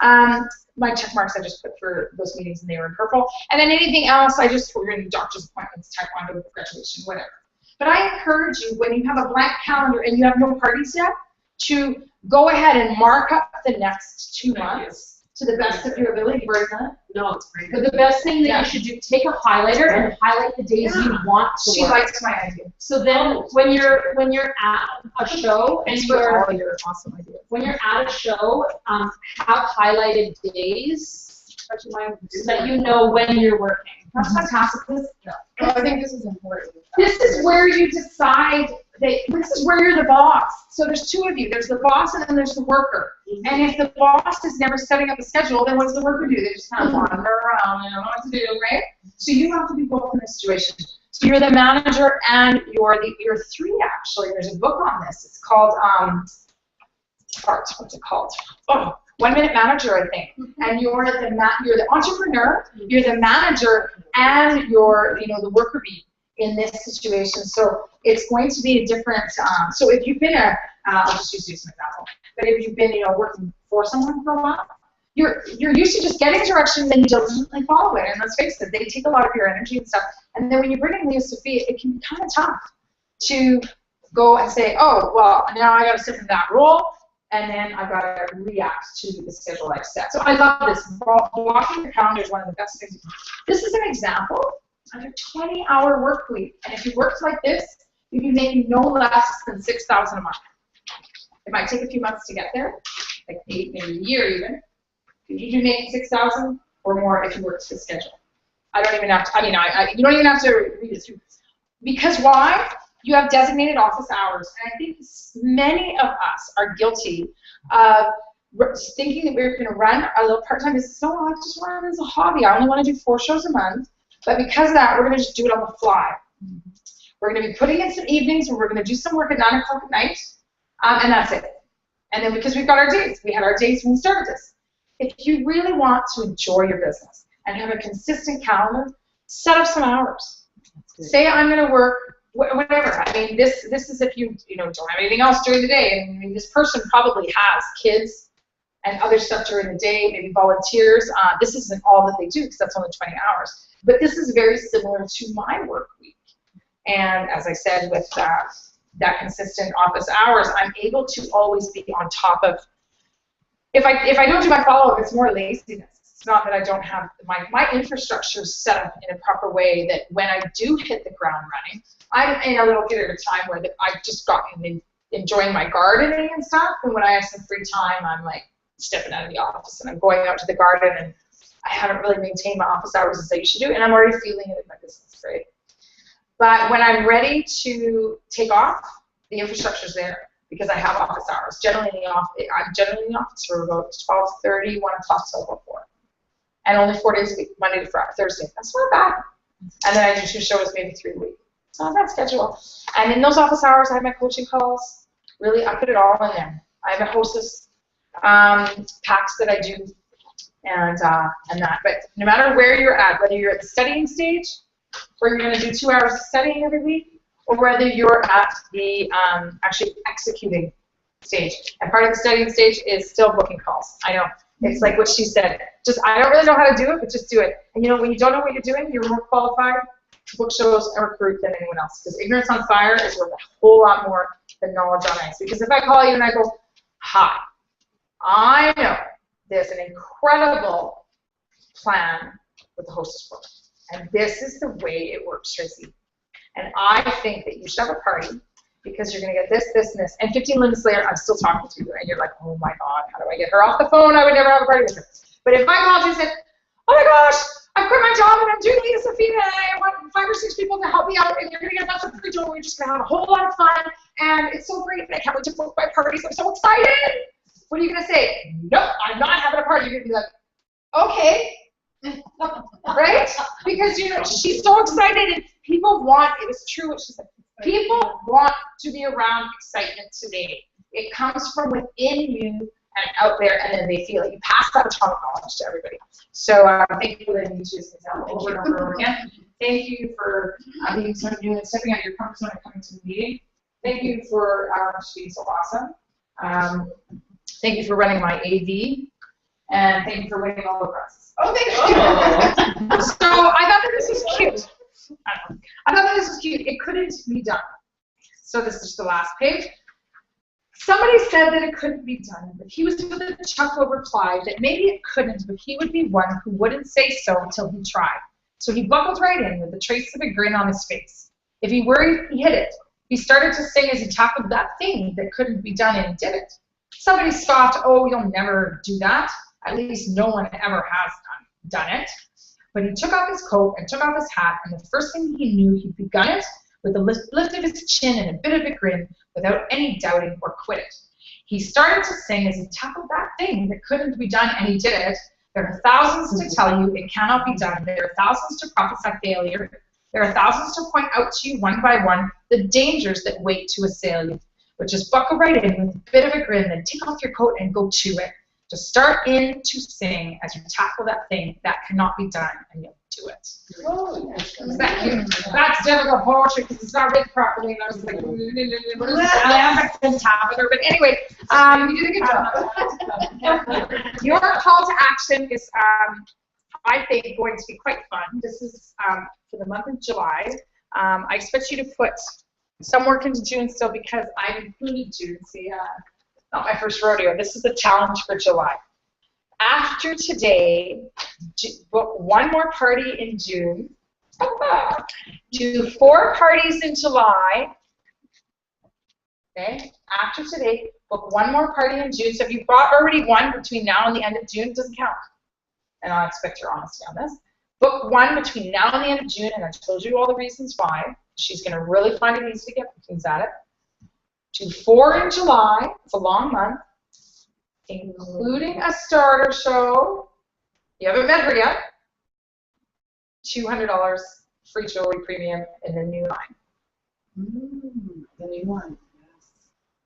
my check marks I just put for those meetings, and they were in purple. And then anything else, I just put in doctor's appointments, taekwondo, graduation, whatever. But I encourage you, when you have a blank calendar and you have no parties yet, to go ahead and mark up the next 2 months. To the best of your ability, Bertha. No, it's great. But the best thing that you should do, take a highlighter and highlight the days you want to She work. likes my idea. So then, when you're at a show and awesome idea. when you're at a show, have highlighted days so that you know when you're working. That's fantastic. I think this is important. This is where you decide. This is where you're the boss. So there's 2 of you. There's the boss and then there's the worker. And if the boss is never setting up a schedule, then what does the worker do? They just kind of wander around and don't know what to do, right? So you have to be both in this situation. So you're the manager and you're 3 actually. There's a book on this. It's called what's it called? Oh, 1-minute manager, I think. And you're the entrepreneur, you're the manager, and you're, the worker bee in this situation. So it's going to be a different, so if you've been I'll just use you as an example, but if you've been, working for someone for a while, you're used to just getting directions and you diligently follow it. And let's face it, they take a lot of your energy and stuff. And then when you bring in Leah Sophia, it can be kind of tough to go and say, oh, well, now I got to sit in that role, and then I've got to react to the schedule I've set. So I love this. Blocking your calendar is one of the best things. This is an example of a 20-hour work week. And if you worked like this, you'd be making no less than $6,000 a month. It might take a few months to get there, like maybe a year even. You do make 6,000 or more if you work to the schedule. I don't even have to, you don't even have to read it through. Because why? You have designated office hours. And I think many of us are guilty of thinking that we're going to run a little part-time business. So I just run as a hobby. I only want to do 4 shows a month. But because of that, we're going to just do it on the fly. We're going to be putting in some evenings where we're going to do some work at 9 o'clock at night. And that's it. And then because we've got our days, we had our days when we started this. If you really want to enjoy your business and have a consistent calendar, set up some hours. Say I'm going to work, whatever. I mean, this is if you don't have anything else during the day. I mean, this person probably has kids and other stuff during the day, maybe volunteers. This isn't all that they do because that's only 20 hours. But this is very similar to my work week. And as I said, with that consistent office hours, I'm able to always be on top of. If I don't do my follow-up, it's more laziness. It's not that I don't have my infrastructure set up in a proper way that when I do hit the ground running, I'm in a little period of time where I've just gotten enjoying my gardening and stuff. And when I have some free time, I'm like stepping out of the office and I'm going out to the garden, and I haven't really maintained my office hours as I used to do, and I'm already feeling it in my business, right? But when I'm ready to take off, the infrastructure's there. Because I have office hours. I'm generally in the office for about 12:30, 1 o'clock till about 4. And only 4 days a week, Monday to Friday, Thursday. That's not bad. And then I do 2 shows maybe 3 a week. It's not a bad schedule. And in those office hours, I have my coaching calls. Really, I put it all in there. I have a hostess packs that I do and that. But no matter where you're at, whether you're at the studying stage, where you're going to do 2 hours of studying every week, or whether you're at the actually executing stage. And part of the studying stage is still booking calls. I know. It's like what she said. I don't really know how to do it, but just do it. And when you don't know what you're doing, you're more qualified to book shows and recruit than anyone else. Because ignorance on fire is worth a whole lot more than knowledge on ice. Because if I call you and I go, hi, I know there's an incredible plan with the hostess program. And this is the way it works, Tracy. And I think that you should have a party because you're going to get this, this, and this. And 15 minutes later, I'm still talking to you. And you're like, oh, my God, how do I get her off the phone? I would never have a party with her. But if I called you and said, oh, my gosh, I quit my job and I'm doing Leah Sophia and I want 5 or 6 people to help me out and you're going to get a bunch of free dough and we're just going to have a whole lot of fun. And it's so great. And I can't wait to book my parties. I'm so excited. What are you going to say? Nope, I'm not having a party. You're going to be like, okay. Right? Because she's so excited and people want, it was true what she said, people want to be around excitement today. It comes from within you and out there, and then they feel it. You pass that baton of knowledge to everybody. So thank you for letting me choose an example over and over again. Thank you for being so new and stepping out of your comfort zone and coming to the meeting. Thank you for being so awesome. Thank you for running my AV. And thank you for winning all the prizes. Oh, thank you. So I thought that this was cute. I thought that this was cute. It couldn't be done. So this is the last page. Somebody said that it couldn't be done, but he was with a chuckle replied that maybe it couldn't, but he would be one who wouldn't say so until he tried. So he buckled right in with a trace of a grin on his face. If he worried, he hit it. He started to sing as he tackled that thing that couldn't be done, and he did it. Somebody scoffed, oh, you'll never do that. At least no one ever has done it. But he took off his coat and took off his hat, and the first thing he knew, he'd begun it with a lift of his chin and a bit of a grin without any doubting or quit it. He started to sing as he tackled that thing that couldn't be done, and he did it. There are thousands to tell you it cannot be done. There are thousands to prophesy failure. There are thousands to point out to you one by one the dangers that wait to assail you. But just buckle right in with a bit of a grin, then take off your coat and go to it. Just start in to sing as you tackle that thing that cannot be done, and you'll do it. That's difficult poetry because it's not written properly, and I was like, I haven't been tapping her, but anyway, you did a good job. Your call to action is, I think, going to be quite fun. This is for the month of July. I expect you to put some work into June still because I included June. See, not my first rodeo. This is a challenge for July. After today, book one more party in June. Do 4 parties in July. Okay. After today, book one more party in June. So if you've bought already one between now and the end of June, it doesn't count. And I'll expect your honesty on this. Book one between now and the end of June, and I told you all the reasons why. She's going to really find it easy to get bookings at it. Do 4 in July. It's a long month, including a starter show. You haven't met her yet. $200 free jewelry premium in the new line. The new one. Yes.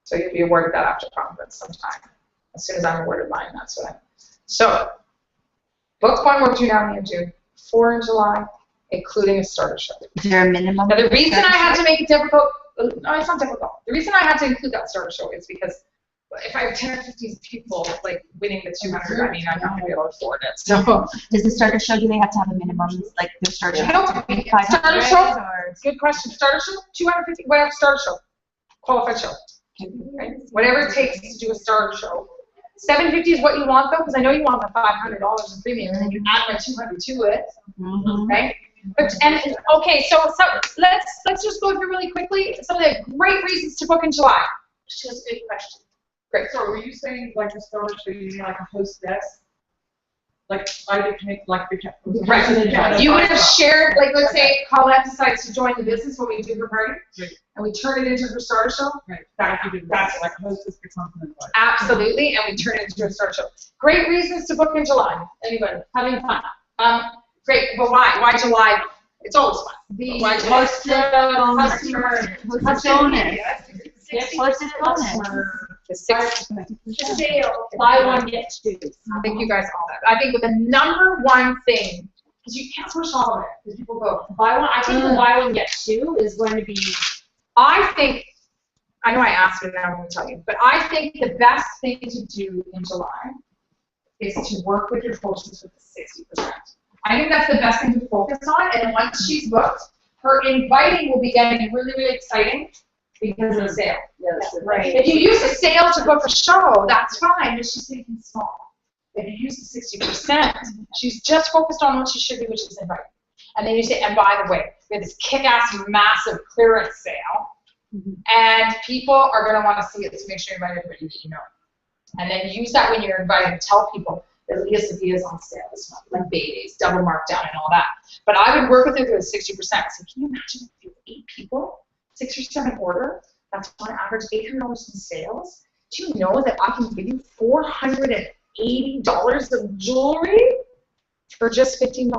So you'll be awarded that after conference sometime. As soon as I'm awarded mine, that's what I'm. So book one more between now and the end of June. 4 in July, including a starter show. Is there a minimum? Now the reason I had to make it difficult, no, it's not difficult. The reason I had to include that starter show is because if I have 10 or 15 people like winning the 200, I mean, I'm not going to be able to afford it. So Does the starter show, do they have to have a minimum, like the starter show? No, to be starter 500 show. or? Good question. Starter show, 250. Whatever starter show, qualified show. Right? Whatever it takes to do a starter show. $750 is what you want though, because I know you want the $500 in premium, and then you add my 200 to it, right? But okay, so let's just go through really quickly some of the great reasons to book in July. Just a good question. Great. So were you saying like a starter show, you mean like a hostess? Like I did make like the Right. You would have shared, like let's say Colette decides to join the business when we do her party, right. and we turn it into her starter show. Right. That's like a hostess for something like. Absolutely, and we turn it into a starter show. Great reasons to book in July. Anybody having fun? Great, but why? Why July? It's always fun. The Sale, buy one, get 2. I think you guys all that. I think the number one thing, because you can't push all of it, because people go, Buy one. I think the buy one, get 2 is going to be. I think, I know I asked it and I'm going to tell you, but I think the best thing to do in July is to work with your coaches with the 60%. I think that's the best thing to focus on, and then once she's booked, her inviting will be getting really, really exciting because of the sale. Yes, right. If you use a sale to book a show, that's fine, but she's thinking small. If you use the 60%, she's just focused on what she should do, which is inviting. And then you say, and by the way, we have this kick-ass massive clearance sale, and people are going to want to see it, so make sure you invite everybody that you know. And then use that when you're inviting. Tell people that Leah Sophia is on sale this month, like babies, double markdown and all that. But I would work with her through the 60%. So can you imagine if you have 8 people, 6 or 7 order, that's on average $800 in sales? Do you know that I can give you $480 of jewelry for just $15?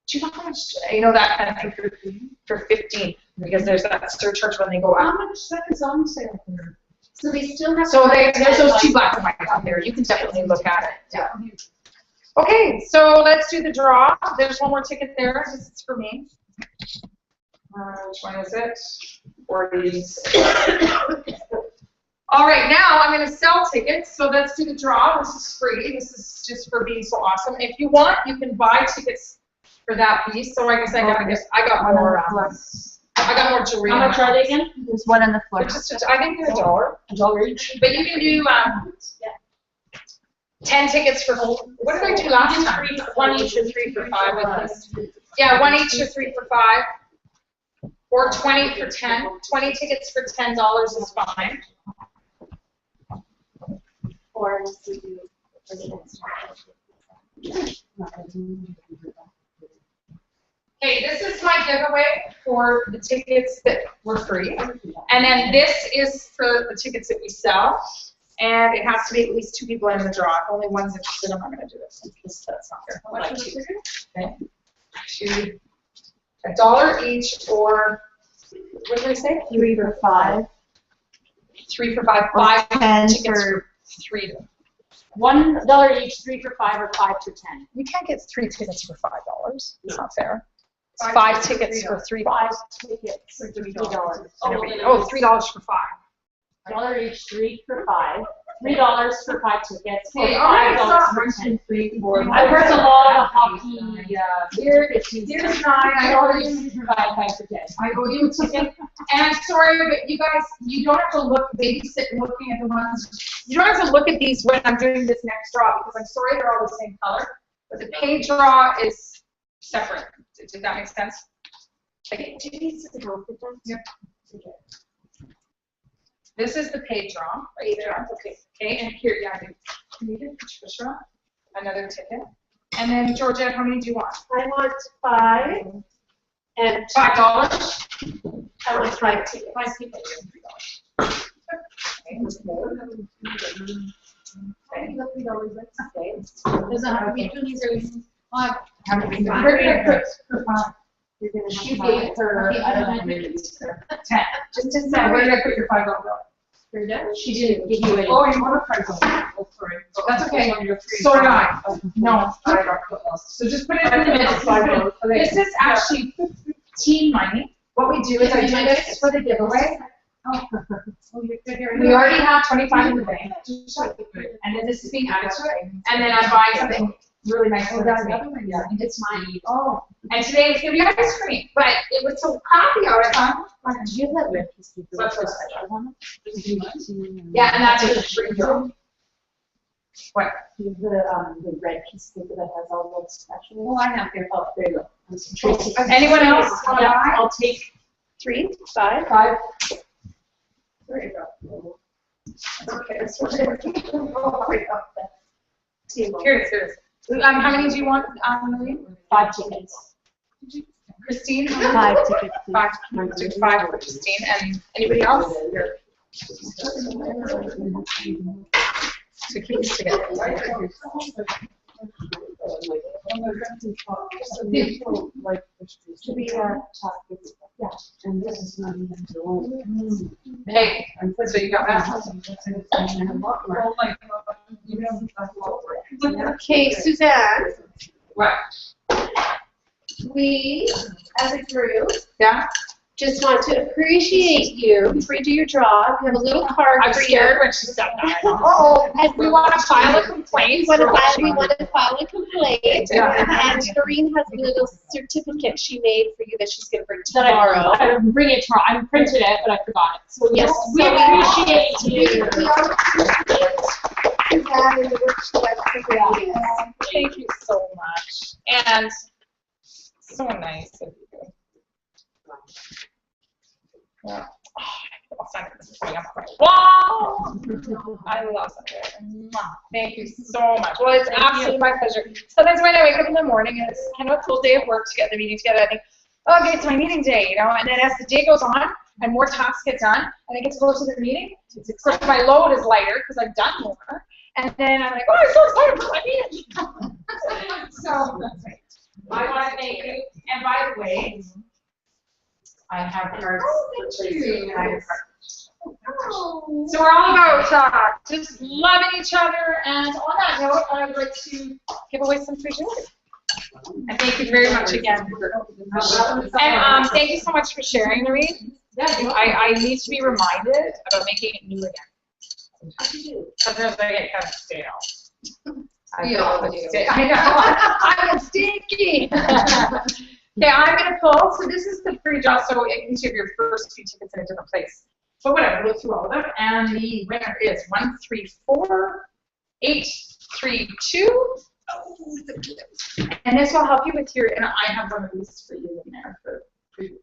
Do you know how much, you know, that kind of thing for 15, because there's that surcharge when they go out. How much stuff is on sale here? So they still have. So there's those 2 black and white out there. You can definitely look at it. Yeah. Okay, so let's do the draw. There's one more ticket there. This is for me. Which one is it? Or these. All right, now I'm going to sell tickets. So let's do the draw. This is free. This is just for being so awesome. If you want, you can buy tickets for that piece. So I guess I got more. I got more jewelry. How much are they again? There's one on the floor. I think they're $1. $1 each. But you can do 10 tickets for. What did I do last time? 1 each or 3 for 5. I think. Yeah, 1 each or 3 for 5. Or 20 for 10. 20 tickets for $10 is fine. Or unless we do for the next one. Okay, this is my giveaway for the tickets that were free. And then this is for the tickets that we sell. And it has to be at least 2 people in the draw. If only one's interested, I'm not going to do it because that's not fair. How much is the ticket? Okay. $1 each, or what did I say? 3 for 5. 3 for 5. Or 5 10 tickets for 3. $1 each, 3 for $5 or 5 for 10. You can't get 3 tickets for $5. It's not fair. It's 5 tickets for $3. 5 tickets for $3. Oh, $3 for 5. $1 each, 3 for $5. $3 for 5 tickets. Hey, $5 for 10. I've heard a lot of hockey. Here's 9. I already provide 5 for 10. I owe you a ticket. And I'm sorry, but you guys, you don't have to look, babysit looking at the ones. You don't have to look at these when I'm doing this next draw because I'm sorry they're all the same color, but the paid draw is separate. Did that make sense? Okay. Yep. This is the paid draw right there. Okay. Okay, and here, yeah, can you get Patricia another ticket? And then Georgette, how many do you want? I want 5 and $5. I want 5 tickets. 5 tickets. Doesn't have to be 2 these are How many? You gave her, I don't know how many. 10. Just to say, where did I put your $5? She didn't give you any. Oh, you want a price on that? Oh, sorry. That's okay. So did I. No. So just put it in the middle. This is actually team money. What we do is I do this for the giveaway. We already have 25 in the bank. And then this is being added to it. And then I'm buying something really nice for me. Yeah. It's mine. Oh. And today it's going to be ice cream. But it was so crappy out of time. Do you have that red piece of paper? What's this? Yeah, and that's a free draw. What? Do you have the red piece of paper that has all those specials? Oh, I have here. Oh, there you go. Tracy. Anyone else? I'll take 3, 5. 5. There you go. Okay, that's what Here. How many do you want, Marie? 5 tickets. Christine? 5 tickets. 5. 5 for Christine. And anybody else? So keep this together. To be top. Yeah. And this is not even Hey, so you got that? Okay, Suzanne, What? we, as a group, Yeah? just want to appreciate you before you do your draw. We have a little card I'm for you. scared when she said that. Uh-oh. And We want to file a complaint. We want to file a complaint. Yeah. And Doreen has a little certificate she made for you that she's going to bring That tomorrow. I bring it tomorrow. I printed it, but I forgot it. So Yes. we appreciate you. Suzanne and the work she does for you. Thank you so much. And so nice of you. Yeah. I'll sign it. This is coming up on my wall. I love it. Thank you so much. Well, it's absolutely my pleasure. Sometimes when I wake up in the morning and it's kind of a full day of work to get the meeting together, I think, oh, okay, it's my meeting day, you know. And then as the day goes on and more tasks get done, I think it's closer to the meeting. Of course, my load is lighter because I've done more. And then I'm like, oh, I'm so excited for my meeting. So that's right. I want to thank you. And by the way, I have cards for Tracy and I have cards. So we're all about just loving each other, and on that note, I would like to give away some free jewelry. And thank you very much again. And thank you so much for sharing, Noreen. I need to be reminded about making it new again. Sometimes I get kind of stale. I know. I'm stinky. Okay, I'm going to pull. So this is the free draw. So you can have your first few tickets in a different place. But whatever, we'll go through all of them. And the winner is 134832. And this will help you with your, and I have one of these for you in there for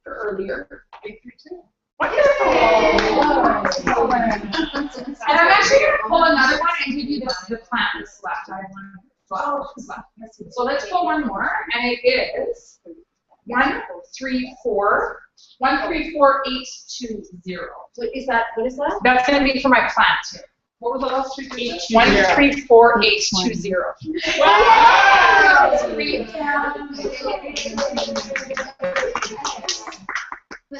earlier. 832. Wonderful. And I'm actually going to pull another one and give you the plant that's left. I have one left. So let's pull one more, and it is 134820. What is that? That's going to be for my plant here. What was the last 134820? Wow! I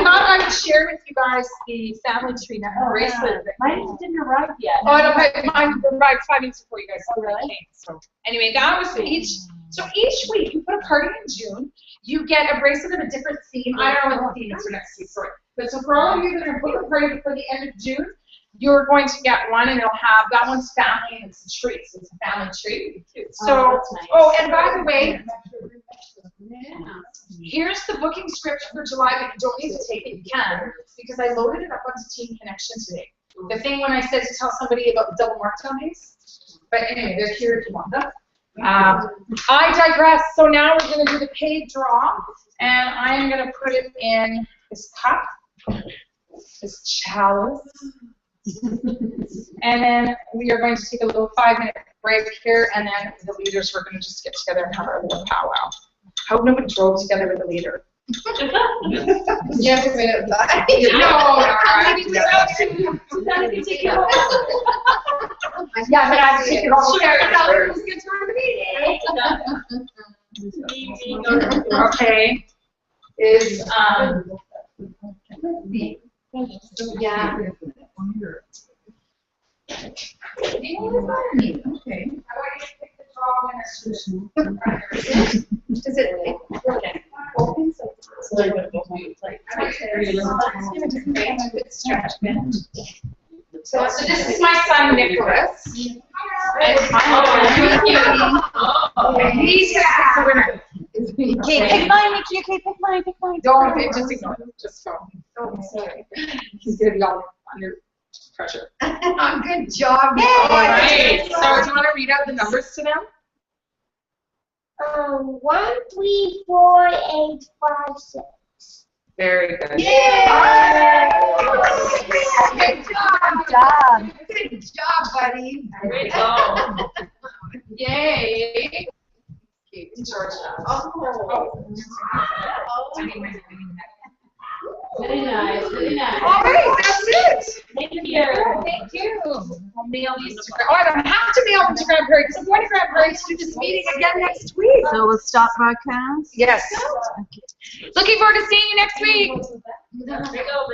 thought I would share with you guys the family tree bracelet. Mine didn't arrive yet. Oh, no, mine arrived 5 minutes before you guys came. So anyway, that was each week you put a party in June, you get a bracelet of a different theme. I don't know what the theme is for next week, sorry. But so for all of you that are putting a party before the end of June, you're going to get one, and it'll have that one's family and it's a tree. So it's a family tree. So that's nice. oh, and by the way, here's the booking script for July, but you don't need to take it. You can, because I loaded it up onto Team Connection today. The thing when I said to tell somebody about the double markdown days. But anyway, they're here if you want them. I digress. So now we're going to do the paid draw, and I'm going to put it in this cup, this chalice. And then we are going to take a little 5-minute break here, and then the leaders are going to just get together and have our little powwow. I hope nobody drove together with the leader. Yeah, we're going to die. No, yeah, but I have to take it all okay. Is Yeah. Okay. Is it open? So this is my son Nicholas. And he's the winner. Okay, pick mine, Nikki. Okay, pick mine. Don't just ignore it. Just go. Oh, sorry. He's gonna be all under pressure. Good job. All right. So do you want to read out the numbers to them? 1, 3, 4, 8, 5, 6. Very good. Yay! Good job. Good job, buddy. Great go. Yay. Okay, Georgia. Very nice, very nice. All right, that's it. Thank you. Thank you. I'll mail these to Grandpa. Oh, I don't have to mail them to Grandpa Perry because I'm going to Grandpa Perry to do this meeting again next week. So we'll stop broadcast. Yes. Looking forward to seeing you next week. There we go.